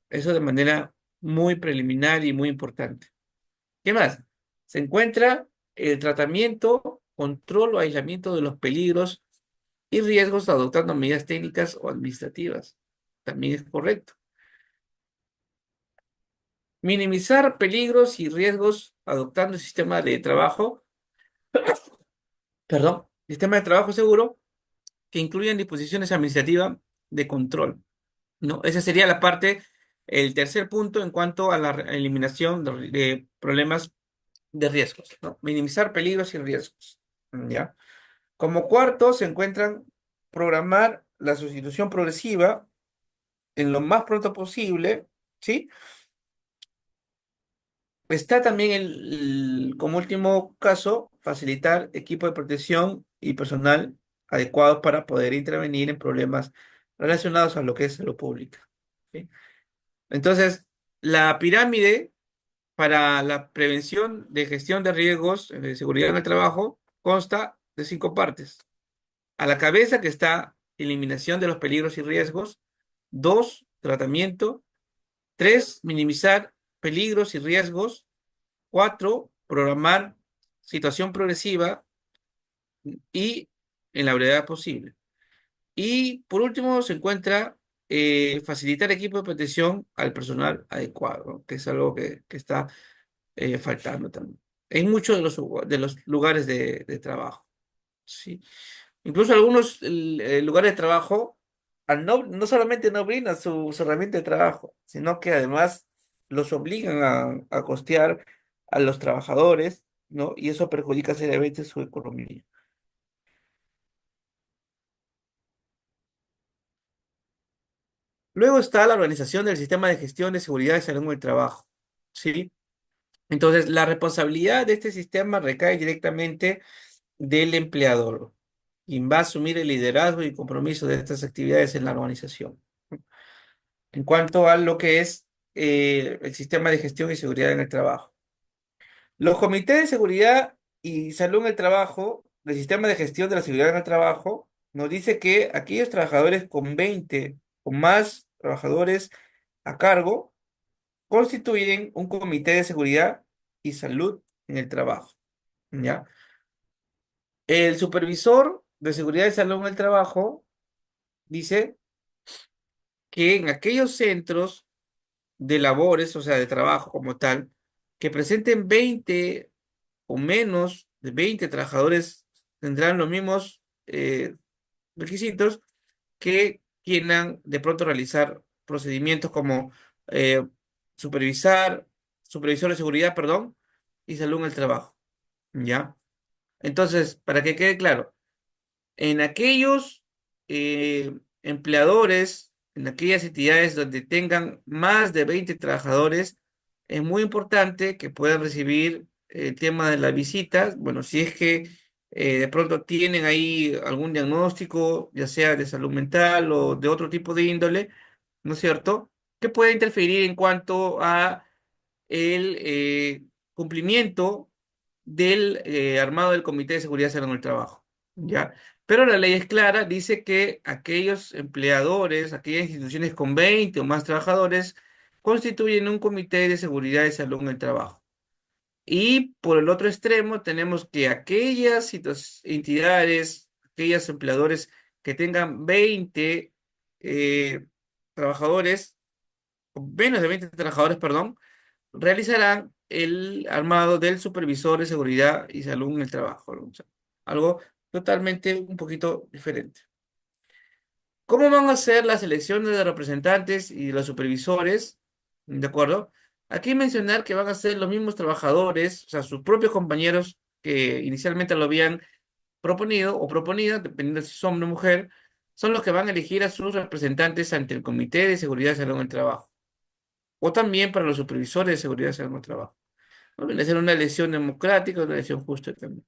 Eso de manera muy preliminar y muy importante. ¿Qué más? Se encuentra el tratamiento, control o aislamiento de los peligros y riesgos adoptando medidas técnicas o administrativas. También es correcto. Minimizar peligros y riesgos adoptando el sistema de trabajo, perdón, sistema de trabajo seguro que incluyan disposiciones administrativas de control, ¿no? Esa sería la parte, el tercer punto en cuanto a la eliminación de problemas de riesgos, ¿no? Minimizar peligros y riesgos, ¿ya? Como cuarto, se encuentran programar la sustitución progresiva en lo más pronto posible, ¿sí? Está también como último caso, facilitar equipo de protección y personal adecuados para poder intervenir en problemas relacionados a lo que es salud pública, ¿sí? Entonces, la pirámide para la prevención de gestión de riesgos de seguridad en el trabajo consta de cinco partes. A la cabeza que está eliminación de los peligros y riesgos. Dos, tratamiento. Tres, minimizar peligros y riesgos. Cuatro, programar situación progresiva y en la brevedad posible. Y por último se encuentra facilitar equipo de protección al personal adecuado, ¿no? Que es algo que está faltando también en muchos de los lugares de trabajo. ¿Sí? Incluso algunos lugares de trabajo no solamente no brindan su herramienta de trabajo, sino que además los obligan a costear a los trabajadores, ¿no? Y eso perjudica seriamente su economía. Luego está la organización del sistema de gestión de seguridad y salud en el trabajo, ¿sí? Entonces, la responsabilidad de este sistema recae directamente del empleador, quien va a asumir el liderazgo y compromiso de estas actividades en la organización. En cuanto a lo que es el sistema de gestión y seguridad en el trabajo. Los comités de seguridad y salud en el trabajo, del sistema de gestión de la seguridad en el trabajo, nos dice que aquellos trabajadores con 20 o más trabajadores a cargo constituyen un comité de seguridad y salud en el trabajo, ¿ya? El supervisor de seguridad y salud en el trabajo dice que en aquellos centros de labores, o sea, de trabajo como tal, que presenten 20 o menos de 20 trabajadores, tendrán los mismos requisitos que quieran de pronto realizar procedimientos como eh, supervisar, supervisor de seguridad, perdón, y salud en el trabajo, ¿ya? Entonces, para que quede claro, en aquellos empleadores, en aquellas entidades donde tengan más de 20 trabajadores, es muy importante que puedan recibir el tema de las visitas. Bueno, si es que de pronto tienen ahí algún diagnóstico, ya sea de salud mental o de otro tipo de índole, ¿no es cierto? Que puede interferir en cuanto a el cumplimiento del armado del Comité de Seguridad Salud en el Trabajo, ¿ya? Pero la ley es clara, dice que aquellos empleadores, aquellas instituciones con 20 o más trabajadores, constituyen un Comité de Seguridad y Salud en el Trabajo. Y por el otro extremo tenemos que aquellas entidades, aquellos empleadores que tengan 20 eh, trabajadores, o menos de 20 trabajadores, perdón, realizarán el armado del supervisor de seguridad y salud en el trabajo, ¿no? O sea, algo totalmente un poquito diferente. ¿Cómo van a ser las elecciones de representantes y de los supervisores? ¿De acuerdo? Aquí mencionar que van a ser los mismos trabajadores, o sea, sus propios compañeros que inicialmente lo habían proponido o proponida, dependiendo si son hombre o mujer, son los que van a elegir a sus representantes ante el Comité de Seguridad y Salud en el Trabajo, o también para los supervisores de seguridad y salud en el trabajo. ¿No? Viene a ser una elección democrática, una elección justa también.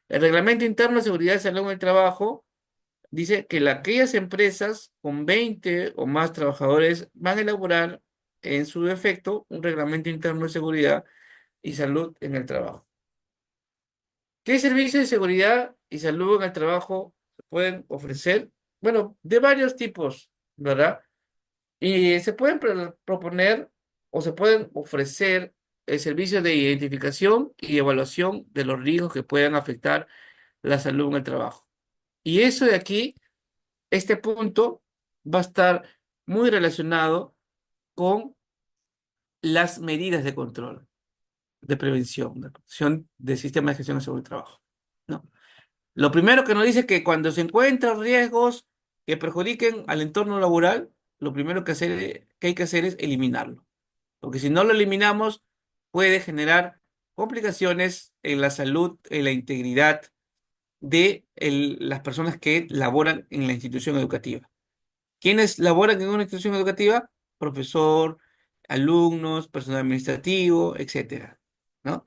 El Reglamento Interno de Seguridad y Salud en el Trabajo dice que aquellas empresas con 20 o más trabajadores van a elaborar en su defecto un reglamento interno de seguridad y salud en el trabajo. ¿Qué servicios de seguridad y salud en el trabajo se pueden ofrecer? Bueno, de varios tipos, ¿verdad? Y se pueden proponer o se pueden ofrecer el servicio de identificación y evaluación de los riesgos que puedan afectar la salud en el trabajo. Y eso de aquí, este punto, va a estar muy relacionado con las medidas de control, de prevención del sistema de gestión de salud del trabajo, ¿no? Lo primero que nos dice que cuando se encuentran riesgos que perjudiquen al entorno laboral, lo primero que hay que hacer es eliminarlo. Porque si no lo eliminamos, puede generar complicaciones en la salud, en la integridad de las personas que laboran en la institución educativa. ¿Quiénes laboran en una institución educativa? Profesor, alumnos, personal administrativo, etcétera, ¿no?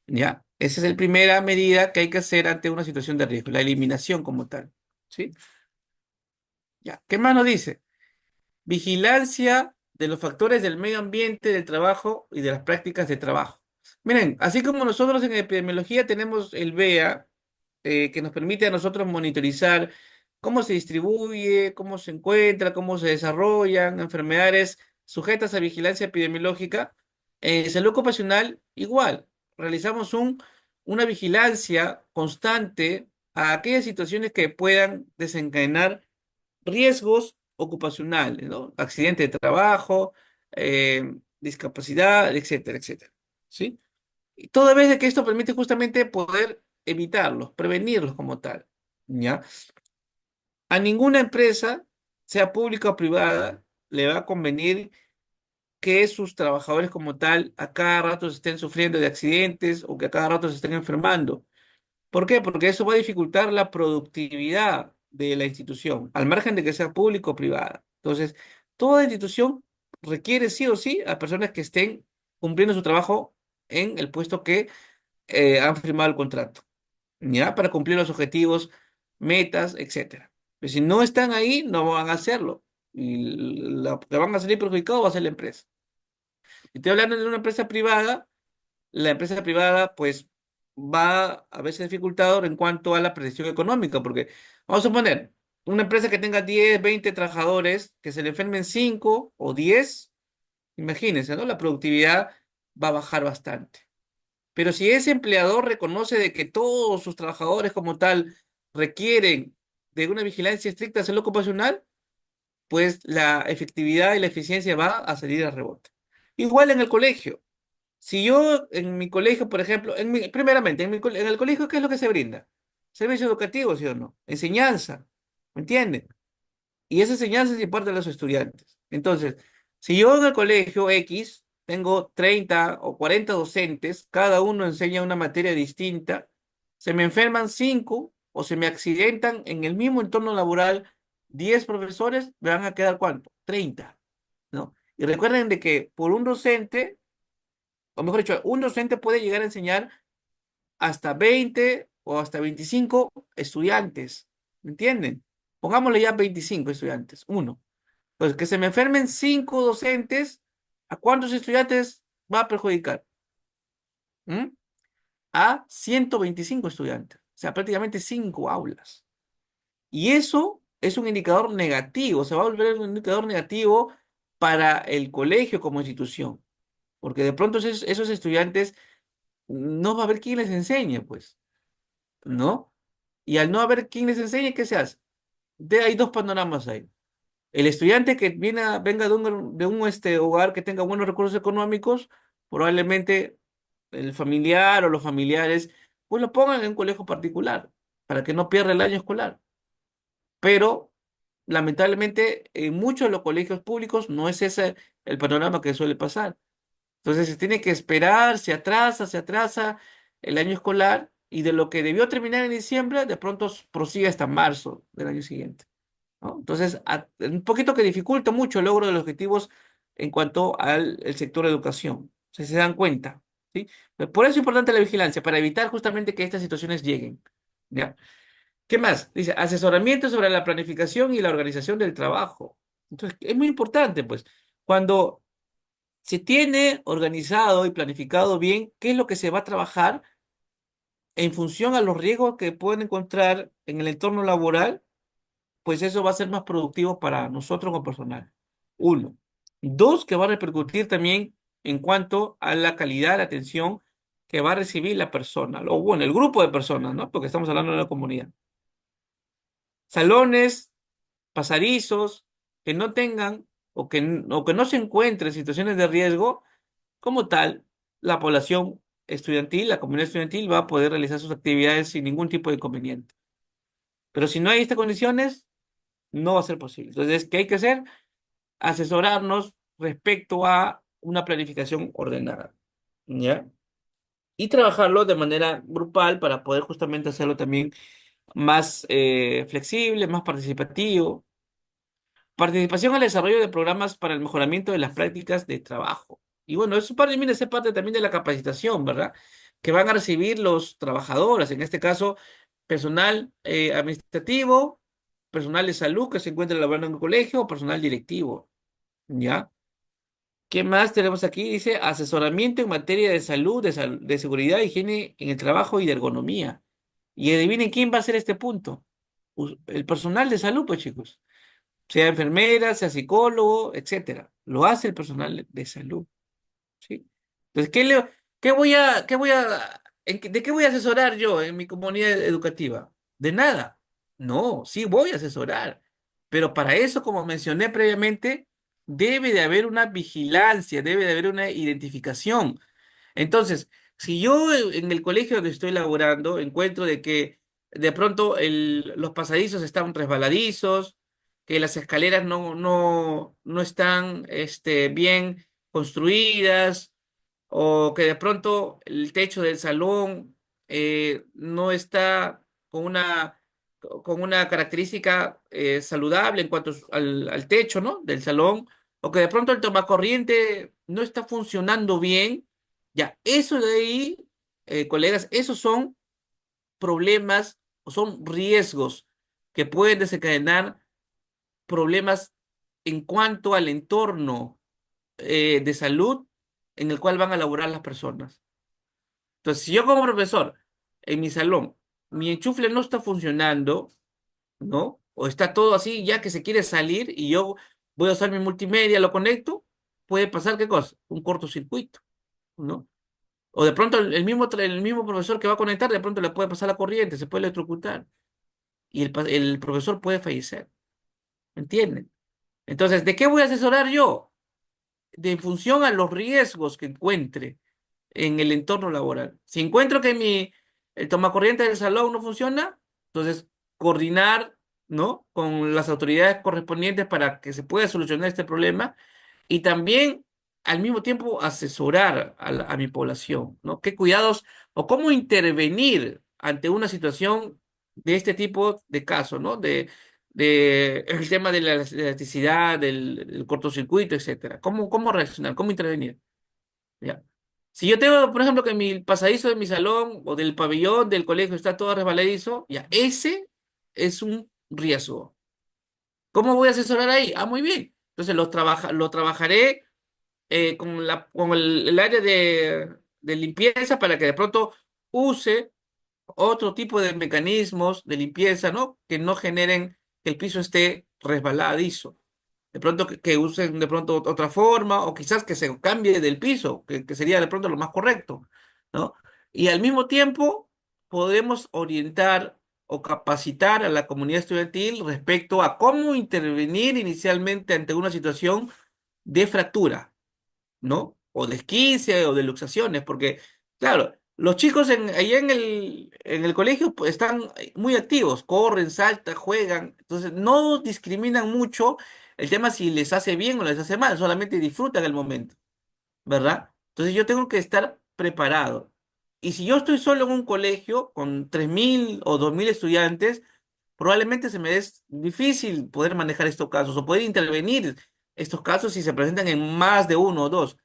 Ya, esa es la primera medida que hay que hacer ante una situación de riesgo, la eliminación como tal, ¿sí? Ya, ¿qué más nos dice? Vigilancia de los factores del medio ambiente, del trabajo y de las prácticas de trabajo. Miren, así como nosotros en epidemiología tenemos el BEA, que nos permite a nosotros monitorizar cómo se distribuye, cómo se encuentra, cómo se desarrollan enfermedades sujetas a vigilancia epidemiológica, en salud ocupacional igual. Realizamos una vigilancia constante a aquellas situaciones que puedan desencadenar riesgos ocupacionales, ¿no? Accidente de trabajo, discapacidad, etcétera, etcétera. ¿Sí? Y toda vez de que esto permite justamente poder evitarlos, prevenirlos como tal. ¿Ya? A ninguna empresa, sea pública o privada, le va a convenir que sus trabajadores como tal a cada rato estén sufriendo de accidentes o que a cada rato se estén enfermando. ¿Por qué? Porque eso va a dificultar la productividad de la institución, al margen de que sea público o privada. Entonces, toda institución requiere sí o sí a personas que estén cumpliendo su trabajo en el puesto que han firmado el contrato, ¿ya? Para cumplir los objetivos, metas, etcétera. Pero si no están ahí, no van a hacerlo. Y la que van a salir perjudicados va a ser la empresa. Si estoy hablando de una empresa privada, la empresa privada pues va a verse dificultado en cuanto a la presión económica, porque vamos a suponer, una empresa que tenga 10 20 trabajadores, que se le enfermen 5 o 10, Imagínense, ¿no? La productividad va a bajar bastante. Pero si ese empleador reconoce de que todos sus trabajadores como tal requieren de una vigilancia estricta de salud ocupacional, pues la efectividad y la eficiencia va a salir a rebote. Igual en el colegio. Si yo en mi colegio, por ejemplo, primeramente, en el colegio, ¿qué es lo que se brinda? Servicio educativo, ¿sí o no? Enseñanza, ¿me entienden? Y esa enseñanza se imparte a los estudiantes. Entonces, si yo en el colegio X tengo 30 o 40 docentes, cada uno enseña una materia distinta, se me enferman 5 o se me accidentan en el mismo entorno laboral 10 profesores, me van a quedar ¿cuánto? 30, ¿no? Y recuerden de que por un docente, o mejor dicho, un docente puede llegar a enseñar hasta 20 o hasta 25 estudiantes, ¿me entienden? Pongámosle ya 25 estudiantes, uno. Entonces, que se me enfermen 5 docentes, ¿a cuántos estudiantes va a perjudicar? ¿Mm? A 125 estudiantes, o sea, prácticamente 5 aulas. Y eso es un indicador negativo, se va a volver un indicador negativo para el colegio como institución, porque de pronto esos estudiantes no va a haber quién les enseñe, pues, ¿no? Y al no haber quién les enseñe, ¿qué se hace? Hay dos panoramas ahí. El estudiante que venga de un hogar que tenga buenos recursos económicos, probablemente el familiar o los familiares, pues lo pongan en un colegio particular para que no pierda el año escolar. Pero lamentablemente en muchos de los colegios públicos no es ese el panorama que suele pasar. Entonces se tiene que esperar, se atrasa el año escolar y de lo que debió terminar en diciembre, de pronto prosigue hasta marzo del año siguiente, ¿no? Entonces, un poquito que dificulta mucho el logro de los objetivos en cuanto al el sector educación, si se dan cuenta, ¿sí? Por eso es importante la vigilancia, para evitar justamente que estas situaciones lleguen, ¿ya? ¿Qué más? Dice, asesoramiento sobre la planificación y la organización del trabajo. Entonces, es muy importante, pues, cuando se tiene organizado y planificado bien qué es lo que se va a trabajar en función a los riesgos que pueden encontrar en el entorno laboral, pues eso va a ser más productivo para nosotros como personal. Uno. Dos, que va a repercutir también en cuanto a la calidad de la atención que va a recibir la persona, o bueno, el grupo de personas, ¿no? Porque estamos hablando de una comunidad. Salones, pasadizos, que no tengan o que no se encuentren en situaciones de riesgo, como tal, la población estudiantil, la comunidad estudiantil va a poder realizar sus actividades sin ningún tipo de inconveniente. Pero si no hay estas condiciones, no va a ser posible. Entonces, ¿qué hay que hacer? Asesorarnos respecto a una planificación ordenada, ¿ya? Y trabajarlo de manera grupal para poder justamente hacerlo también más flexible, más participativo. Participación en el desarrollo de programas para el mejoramiento de las prácticas de trabajo. Y bueno, eso parte, mira, es parte también de la capacitación, ¿verdad? Que van a recibir los trabajadores, en este caso, personal administrativo, personal de salud que se encuentra laborando en el colegio, o personal directivo, ¿ya? ¿Qué más tenemos aquí? Dice asesoramiento en materia de salud, de seguridad, higiene en el trabajo y de ergonomía. Y adivinen quién va a hacer este punto. El personal de salud, pues chicos. Sea enfermera, sea psicólogo, etcétera. Lo hace el personal de salud, ¿sí? Entonces, ¿de qué voy a asesorar yo en mi comunidad educativa? De nada. No, sí voy a asesorar. Pero para eso, como mencioné previamente, debe de haber una vigilancia, debe de haber una identificación. Entonces, si yo en el colegio donde estoy laborando encuentro de que de pronto los pasadizos están resbaladizos, que las escaleras no están bien construidas, o que de pronto el techo del salón no está con una característica saludable en cuanto al techo, ¿no? Del salón, o que de pronto el tomacorriente no está funcionando bien, ya, eso de ahí, colegas, esos son problemas o son riesgos que pueden desencadenar problemas en cuanto al entorno de salud en el cual van a laborar las personas. Entonces, si yo como profesor en mi salón, mi enchufle no está funcionando, ¿no? O está todo así ya que se quiere salir y yo voy a usar mi multimedia, lo conecto, puede pasar, ¿qué cosa? Un cortocircuito, ¿no? O de pronto el mismo profesor que va a conectar, de pronto le puede pasar la corriente, se puede electrocutar y el profesor puede fallecer, ¿me entienden? Entonces, ¿de qué voy a asesorar yo? De función a los riesgos que encuentre en el entorno laboral. Si encuentro que el tomacorriente del salón no funciona, entonces coordinar, ¿no? Con las autoridades correspondientes para que se pueda solucionar este problema y también al mismo tiempo asesorar a mi población, ¿no? ¿Qué cuidados o cómo intervenir ante una situación de este tipo de casos, ¿no? De el tema de la elasticidad, del cortocircuito, etcétera. ¿Cómo reaccionar? ¿Cómo intervenir? ¿Ya? Si yo tengo, por ejemplo, que mi pasadizo de mi salón o del pabellón del colegio está todo resbaladizo, ya, ese es un riesgo. ¿Cómo voy a asesorar ahí? Ah, muy bien. Entonces lo trabajaré con el área de limpieza para que de pronto use otro tipo de mecanismos de limpieza, ¿no? Que no generen que el piso esté resbaladizo. De pronto que usen de pronto otra forma o quizás que se cambie del piso, que sería de pronto lo más correcto, ¿no? Y al mismo tiempo podemos orientar o capacitar a la comunidad estudiantil respecto a cómo intervenir inicialmente ante una situación de fractura, ¿no? O de esquince o de luxaciones, porque, claro, los chicos ahí en el colegio pues, están muy activos, corren, saltan, juegan, entonces no discriminan mucho el tema si les hace bien o les hace mal, solamente disfrutan el momento, ¿verdad? Entonces yo tengo que estar preparado. Y si yo estoy solo en un colegio con 3.000 o 2.000 estudiantes, probablemente se me es difícil poder manejar estos casos o poder intervenir estos casos si se presentan en más de uno o dos.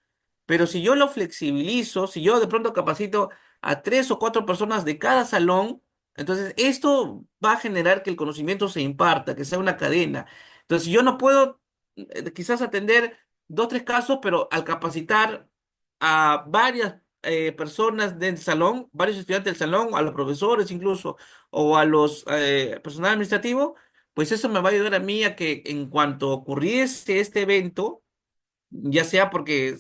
Pero si yo lo flexibilizo, si yo de pronto capacito a 3 o 4 personas de cada salón, entonces esto va a generar que el conocimiento se imparta, que sea una cadena. Entonces, si yo no puedo quizás atender 2, 3 casos, pero al capacitar a varias personas del salón, varios estudiantes del salón, a los profesores incluso, o a los personal administrativo, pues eso me va a ayudar a mí a que en cuanto ocurriese este evento, ya sea porque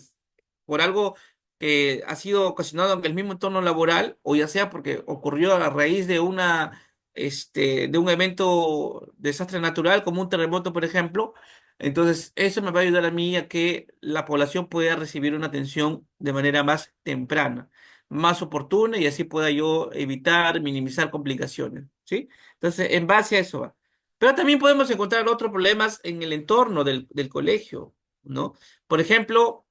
por algo que ha sido ocasionado en el mismo entorno laboral, o ya sea porque ocurrió a raíz de de un evento desastre natural, como un terremoto, por ejemplo. Entonces, eso me va a ayudar a mí a que la población pueda recibir una atención de manera más temprana, más oportuna, y así pueda yo evitar, minimizar complicaciones, ¿sí? Entonces, en base a eso va. Pero también podemos encontrar otros problemas en el entorno del colegio, ¿no? Por ejemplo,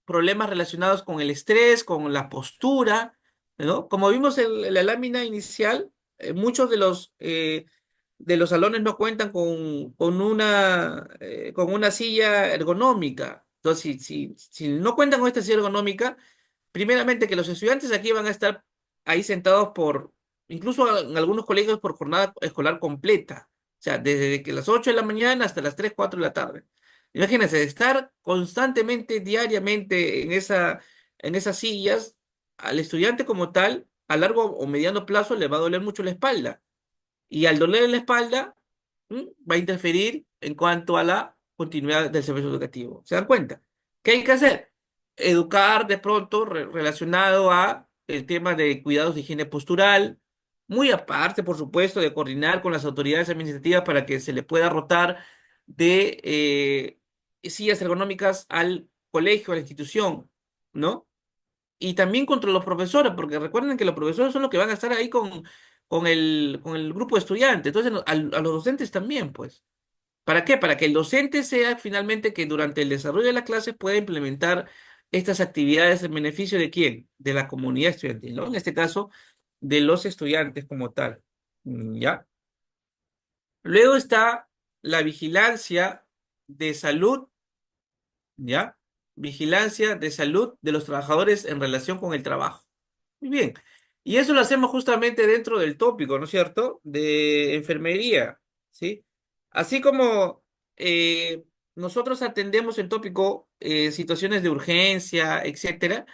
problemas relacionados con el estrés, con la postura, ¿no? Como vimos en la lámina inicial, muchos de los salones no cuentan con una silla ergonómica. Entonces, si no cuentan con esta silla ergonómica, primeramente que los estudiantes aquí van a estar ahí sentados incluso en algunos colegios por jornada escolar completa. O sea, desde que las 8 de la mañana hasta las 3 4 de la tarde. Imagínense, estar constantemente, diariamente en esas sillas, al estudiante como tal, a largo o mediano plazo le va a doler mucho la espalda. Y al doler la espalda, va a interferir en cuanto a la continuidad del servicio educativo. ¿Se dan cuenta? ¿Qué hay que hacer? Educar de pronto relacionado a el tema de cuidados de higiene postural, muy aparte, por supuesto, de coordinar con las autoridades administrativas para que se le pueda rotar de sillas ergonómicas al colegio, a la institución, ¿no? Y también contra los profesores, porque recuerden que los profesores son los que van a estar ahí con el grupo de estudiantes, entonces a los docentes también, pues. ¿Para qué? Para que el docente sea finalmente que durante el desarrollo de la clase pueda implementar estas actividades en beneficio de quién? De la comunidad estudiantil, ¿no? En este caso, de los estudiantes como tal. ¿Ya? Luego está la vigilancia de salud, ¿ya? Vigilancia de salud de los trabajadores en relación con el trabajo. Muy bien. Y eso lo hacemos justamente dentro del tópico, ¿no es cierto? De enfermería, ¿sí? Así como nosotros atendemos el tópico situaciones de urgencia, etcétera,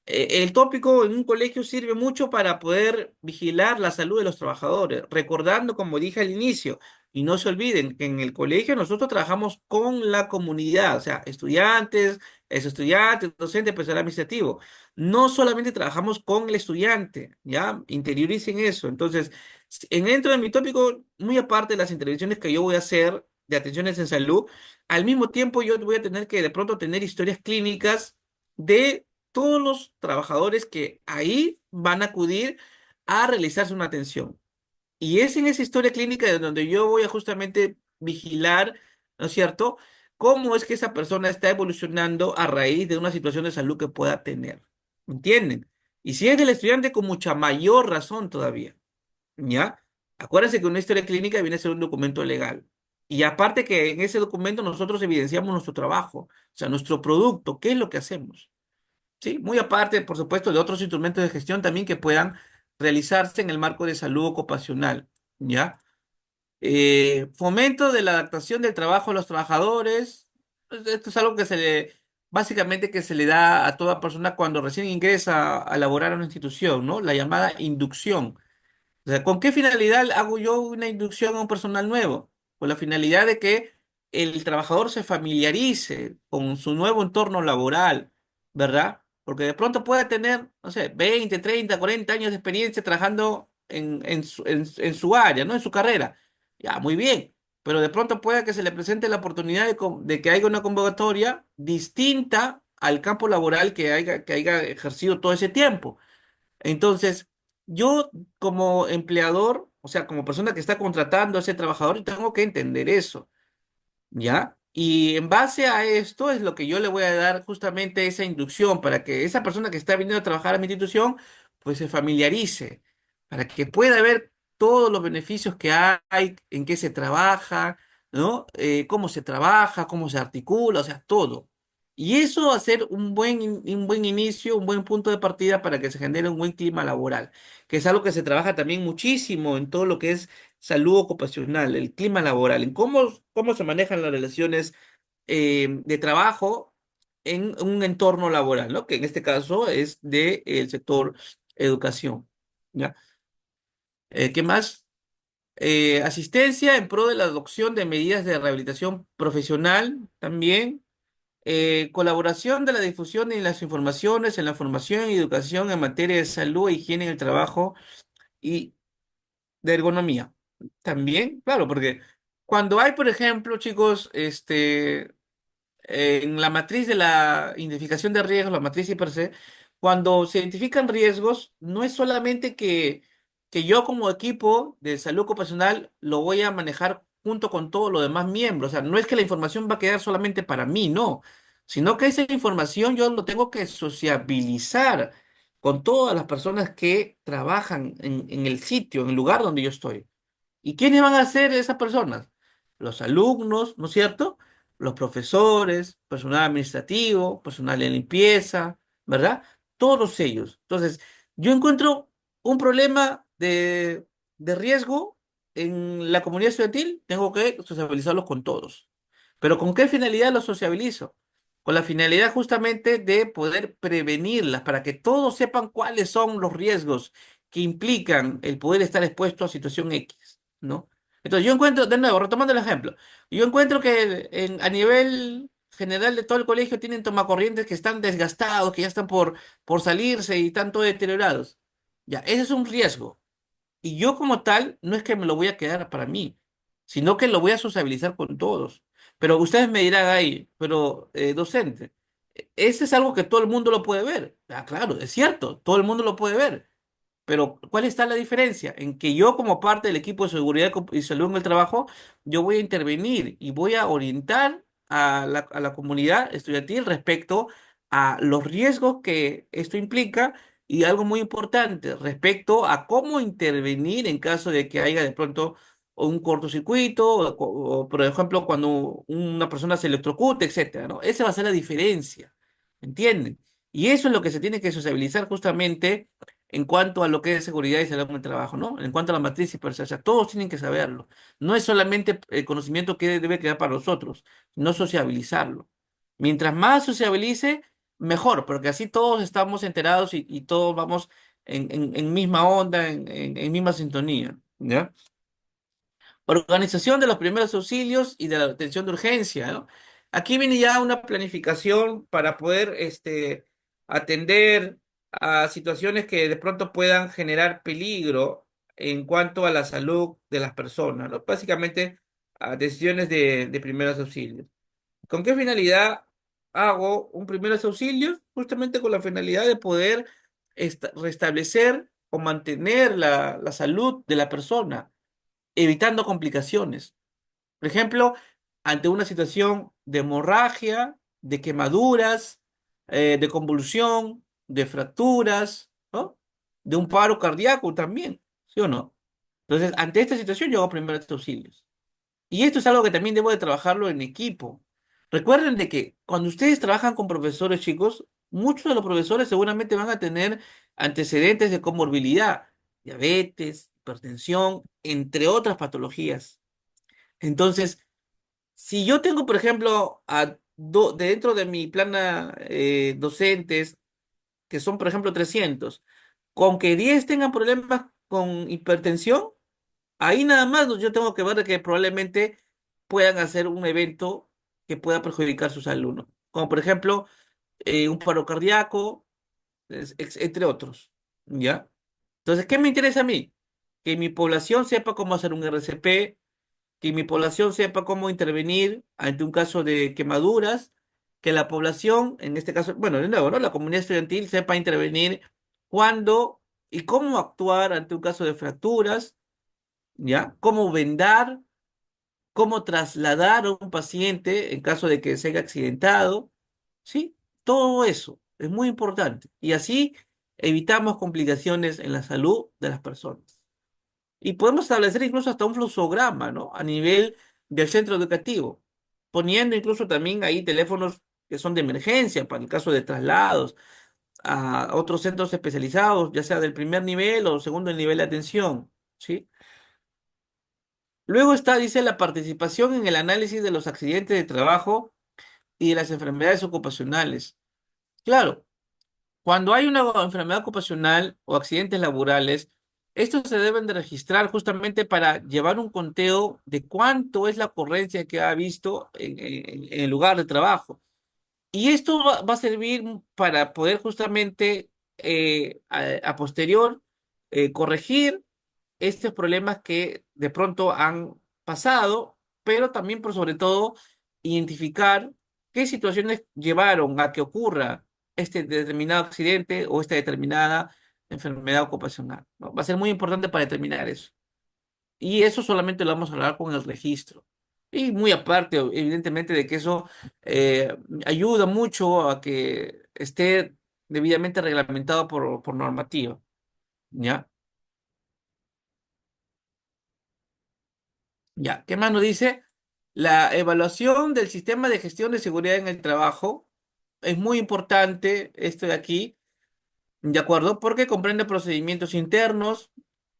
el tópico en un colegio sirve mucho para poder vigilar la salud de los trabajadores, recordando, como dije al inicio, Y no se olviden que en el colegio nosotros trabajamos con la comunidad, o sea, estudiantes, ex estudiantes, docentes, personal administrativo. No solamente trabajamos con el estudiante, ¿ya? Interioricen eso. Entonces, dentro de mi tópico, muy aparte de las intervenciones que yo voy a hacer de atenciones en salud, al mismo tiempo yo voy a tener que de pronto tener historias clínicas de todos los trabajadores que ahí van a acudir a realizarse una atención. Y es en esa historia clínica de donde yo voy a justamente vigilar, ¿no es cierto?, cómo es que esa persona está evolucionando a raíz de una situación de salud que pueda tener. ¿Entienden? Y si es del estudiante, con mucha mayor razón todavía, ¿ya? Acuérdense que una historia clínica viene a ser un documento legal. Y aparte que en ese documento nosotros evidenciamos nuestro trabajo, o sea, nuestro producto, qué es lo que hacemos. Sí, muy aparte, por supuesto, de otros instrumentos de gestión también que puedan realizarse en el marco de salud ocupacional, ¿ya? Fomento de la adaptación del trabajo a los trabajadores. Pues, esto es algo que básicamente que se le da a toda persona cuando recién ingresa a laborar a una institución, ¿no? La llamada inducción. O sea, ¿con qué finalidad hago yo una inducción a un personal nuevo? Con la finalidad de que el trabajador se familiarice con su nuevo entorno laboral, ¿verdad? Porque de pronto puede tener, no sé, 20, 30, 40 años de experiencia trabajando en su área, ¿no? En su carrera. Ya, muy bien. Pero de pronto puede que se le presente la oportunidad de que haya una convocatoria distinta al campo laboral que haya ejercido todo ese tiempo. Entonces, yo como empleador, o sea, como persona que está contratando a ese trabajador, tengo que entender eso. ¿Ya? Y en base a esto es lo que yo le voy a dar justamente esa inducción para que esa persona que está viniendo a trabajar a mi institución, pues se familiarice, para que pueda ver todos los beneficios que hay, en qué se trabaja, ¿no? Cómo se trabaja, cómo se articula, o sea, todo. Y eso va a ser un buen inicio, un buen punto de partida para que se genere un buen clima laboral, que es algo que se trabaja también muchísimo en todo lo que es salud ocupacional, el clima laboral, en cómo se manejan las relaciones de trabajo en un entorno laboral, ¿no? Que en este caso es del sector educación, ¿ya? ¿Qué más? Asistencia en pro de la adopción de medidas de rehabilitación profesional también. Colaboración de la difusión y las informaciones en la formación y educación en materia de salud e higiene en el trabajo y de ergonomía. También, claro, porque cuando hay, por ejemplo, chicos, en la matriz de la identificación de riesgos, la matriz I per se, cuando se identifican riesgos, no es solamente que yo como equipo de salud ocupacional lo voy a manejar junto con todos los demás miembros. O sea, no es que la información va a quedar solamente para mí, no, sino que esa información yo lo tengo que sociabilizar con todas las personas que trabajan en el sitio, en el lugar donde yo estoy. ¿Y quiénes van a ser esas personas? Los alumnos, ¿no es cierto? Los profesores, personal administrativo, personal de limpieza, ¿verdad? Todos ellos. Entonces, yo encuentro un problema de riesgo en la comunidad estudiantil, tengo que sociabilizarlos con todos. ¿Pero con qué finalidad los sociabilizo? Con la finalidad justamente de poder prevenirlas, para que todos sepan cuáles son los riesgos que implican el poder estar expuesto a situación X, ¿no? Entonces yo encuentro, de nuevo, retomando el ejemplo, yo encuentro que a nivel general de todo el colegio tienen tomacorrientes que están desgastados, que ya están por salirse y están todos deteriorados. Ya, ese es un riesgo. Y yo como tal, no es que me lo voy a quedar para mí, sino que lo voy a sociabilizar con todos. Pero ustedes me dirán ahí, pero docente, ese es algo que todo el mundo lo puede ver. Ah, claro, es cierto, todo el mundo lo puede ver. Pero ¿cuál está la diferencia? En que yo como parte del equipo de seguridad y salud en el trabajo, yo voy a intervenir y voy a orientar a la comunidad estudiantil respecto a los riesgos que esto implica y algo muy importante respecto a cómo intervenir en caso de que haya de pronto un cortocircuito o, por ejemplo, cuando una persona se electrocute, etcétera, ¿no? Esa va a ser la diferencia, ¿entienden? Y eso es lo que se tiene que sociabilizar justamente en cuanto a lo que es seguridad y salud en el trabajo, ¿no? En cuanto a la matriz y o sea, todos tienen que saberlo. No es solamente el conocimiento que debe quedar para nosotros, no sociabilizarlo. Mientras más sociabilice, mejor, porque así todos estamos enterados y todos vamos en misma onda, en misma sintonía, ¿ya? Organización de los primeros auxilios y de la atención de urgencia, ¿no? Aquí viene ya una planificación para poder atender a situaciones que de pronto puedan generar peligro en cuanto a la salud de las personas, ¿no? Básicamente, a decisiones de primeros auxilios. ¿Con qué finalidad hago un primeros auxilios? Justamente con la finalidad de poder restablecer o mantener la salud de la persona, evitando complicaciones. Por ejemplo, ante una situación de hemorragia, de quemaduras, de convulsión, de fracturas, ¿no? De un paro cardíaco también, ¿sí o no? Entonces, ante esta situación yo hago primeros auxilios. Y esto es algo que también debo de trabajarlo en equipo. Recuerden de que cuando ustedes trabajan con profesores, chicos, muchos de los profesores seguramente van a tener antecedentes de comorbilidad, diabetes, hipertensión, entre otras patologías. Entonces, si yo tengo, por ejemplo, dentro de mi plana docentes, que son, por ejemplo, 300, con que 10 tengan problemas con hipertensión, ahí nada más yo tengo que ver de que probablemente puedan hacer un evento que pueda perjudicar sus alumnos, como por ejemplo un paro cardíaco, entre otros, ¿ya? Entonces, ¿qué me interesa a mí? Que mi población sepa cómo hacer un RCP, que mi población sepa cómo intervenir ante un caso de quemaduras, que la población, en este caso, bueno, de nuevo, ¿no? La comunidad estudiantil sepa intervenir cuándo y cómo actuar ante un caso de fracturas, ¿ya? Cómo vendar, cómo trasladar a un paciente en caso de que se haya accidentado, ¿sí? Todo eso es muy importante. Y así evitamos complicaciones en la salud de las personas. Y podemos establecer incluso hasta un fluxograma, ¿no? A nivel del centro educativo, poniendo incluso también ahí teléfonos que son de emergencia para el caso de traslados a otros centros especializados, ya sea del primer nivel o segundo nivel de atención, ¿sí? Luego está, dice, la participación en el análisis de los accidentes de trabajo y de las enfermedades ocupacionales. Claro, cuando hay una enfermedad ocupacional o accidentes laborales, estos se deben de registrar justamente para llevar un conteo de cuánto es la ocurrencia que ha visto en el lugar de trabajo. Y esto va a servir para poder justamente a posterior corregir estos problemas que de pronto han pasado, pero también por sobre todo identificar qué situaciones llevaron a que ocurra este determinado accidente o esta determinada enfermedad ocupacional, ¿no? Va a ser muy importante para determinar eso. Y eso solamente lo vamos a hablar con el registro. Y muy aparte, evidentemente, de que eso ayuda mucho a que esté debidamente reglamentado por normativa, ¿ya? Ya, ¿qué más nos dice? La evaluación del sistema de gestión de seguridad en el trabajo es muy importante, esto de aquí, ¿de acuerdo? Porque comprende procedimientos internos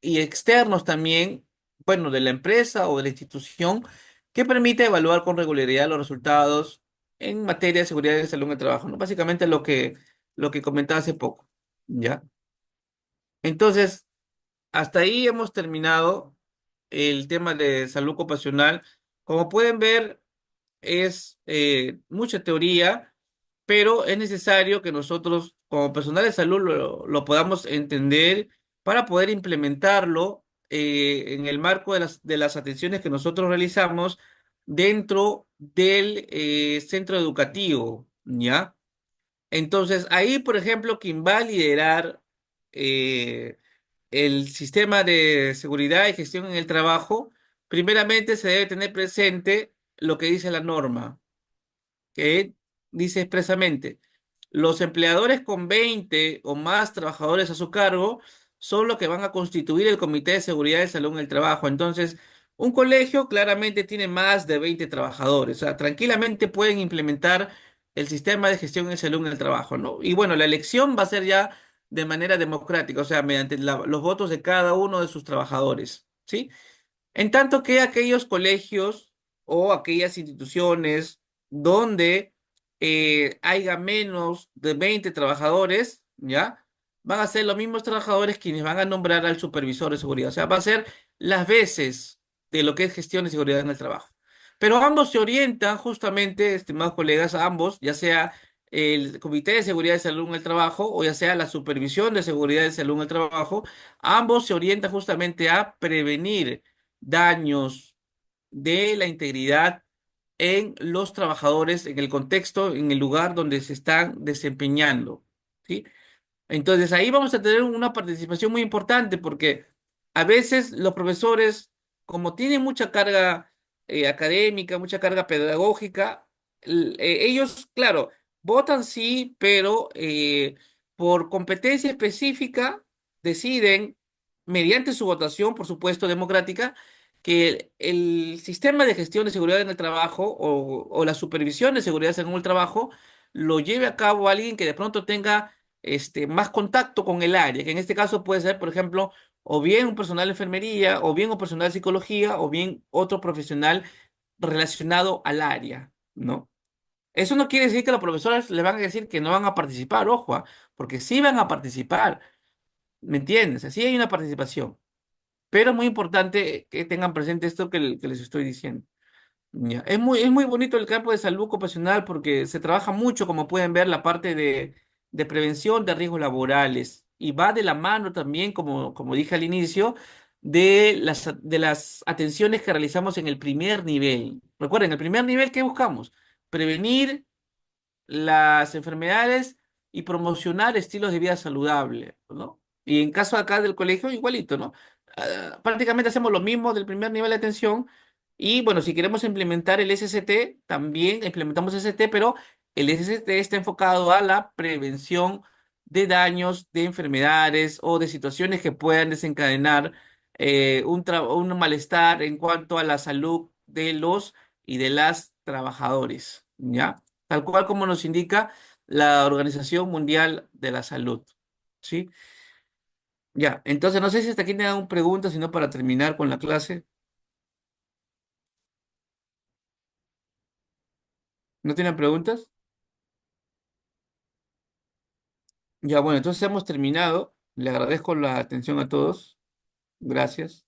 y externos también, bueno, de la empresa o de la institución, que permite evaluar con regularidad los resultados en materia de seguridad y salud en el trabajo, ¿no? Básicamente lo que comentaba hace poco, ¿ya? Entonces, hasta ahí hemos terminado el tema de salud ocupacional. Como pueden ver, es mucha teoría, pero es necesario que nosotros, como personal de salud, lo podamos entender para poder implementarlo en el marco de las atenciones que nosotros realizamos dentro del centro educativo, ¿ya? Entonces, ahí, por ejemplo, quien va a liderar eh, el sistema de seguridad y gestión en el trabajo, primeramente se debe tener presente lo que dice la norma, que dice expresamente, los empleadores con 20 o más trabajadores a su cargo son los que van a constituir el Comité de Seguridad y Salud en el Trabajo. Entonces, un colegio claramente tiene más de 20 trabajadores, o sea, tranquilamente pueden implementar el sistema de gestión de salud en el trabajo, ¿no? Y bueno, la elección va a ser ya de manera democrática, o sea, mediante los votos de cada uno de sus trabajadores, ¿sí? En tanto que aquellos colegios o aquellas instituciones donde haya menos de 20 trabajadores, ¿ya? Van a ser los mismos trabajadores quienes van a nombrar al supervisor de seguridad. O sea, va a ser las veces. de lo que es gestión de seguridad en el trabajo. Pero ambos se orientan justamente, estimados colegas, ambos, ya sea el Comité de Seguridad de Salud en el Trabajo o ya sea la Supervisión de Seguridad de Salud en el Trabajo, ambos se orientan justamente a prevenir daños de la integridad en los trabajadores, en el contexto, en el lugar donde se están desempeñando. ¿Sí? Entonces ahí vamos a tener una participación muy importante porque a veces los profesores, como tienen mucha carga académica, mucha carga pedagógica, ellos, claro, votan sí, pero por competencia específica deciden, mediante su votación, por supuesto, democrática, que el sistema de gestión de seguridad en el trabajo o la supervisión de seguridad en el trabajo lo lleve a cabo alguien que de pronto tenga más contacto con el área, que en este caso puede ser, por ejemplo, o bien un personal de enfermería, o bien un personal de psicología, o bien otro profesional relacionado al área, ¿no? Eso no quiere decir que los profesores le van a decir que no van a participar, ojo, porque sí van a participar, ¿me entiendes? Así hay una participación, pero es muy importante que tengan presente esto que les estoy diciendo. Ya. Es muy bonito el campo de salud ocupacional porque se trabaja mucho, como pueden ver, la parte de prevención de riesgos laborales y va de la mano también, como dije al inicio, de las atenciones que realizamos en el primer nivel. Recuerden, el primer nivel, ¿qué buscamos? Prevenir las enfermedades y promocionar estilos de vida saludable, ¿no? Y en caso acá del colegio, igualito, ¿no? Prácticamente hacemos lo mismo del primer nivel de atención y bueno, si queremos implementar el SST, también implementamos SST, pero el SST está enfocado a la prevención de daños, de enfermedades o de situaciones que puedan desencadenar un malestar en cuanto a la salud de los y de las trabajadores, ¿ya? Tal cual como nos indica la Organización Mundial de la Salud. ¿Sí? Ya, entonces no sé si hasta aquí tengan preguntas, sino para terminar con la clase. ¿No tienen preguntas? Ya, bueno, entonces hemos terminado. Le agradezco la atención a todos. Gracias.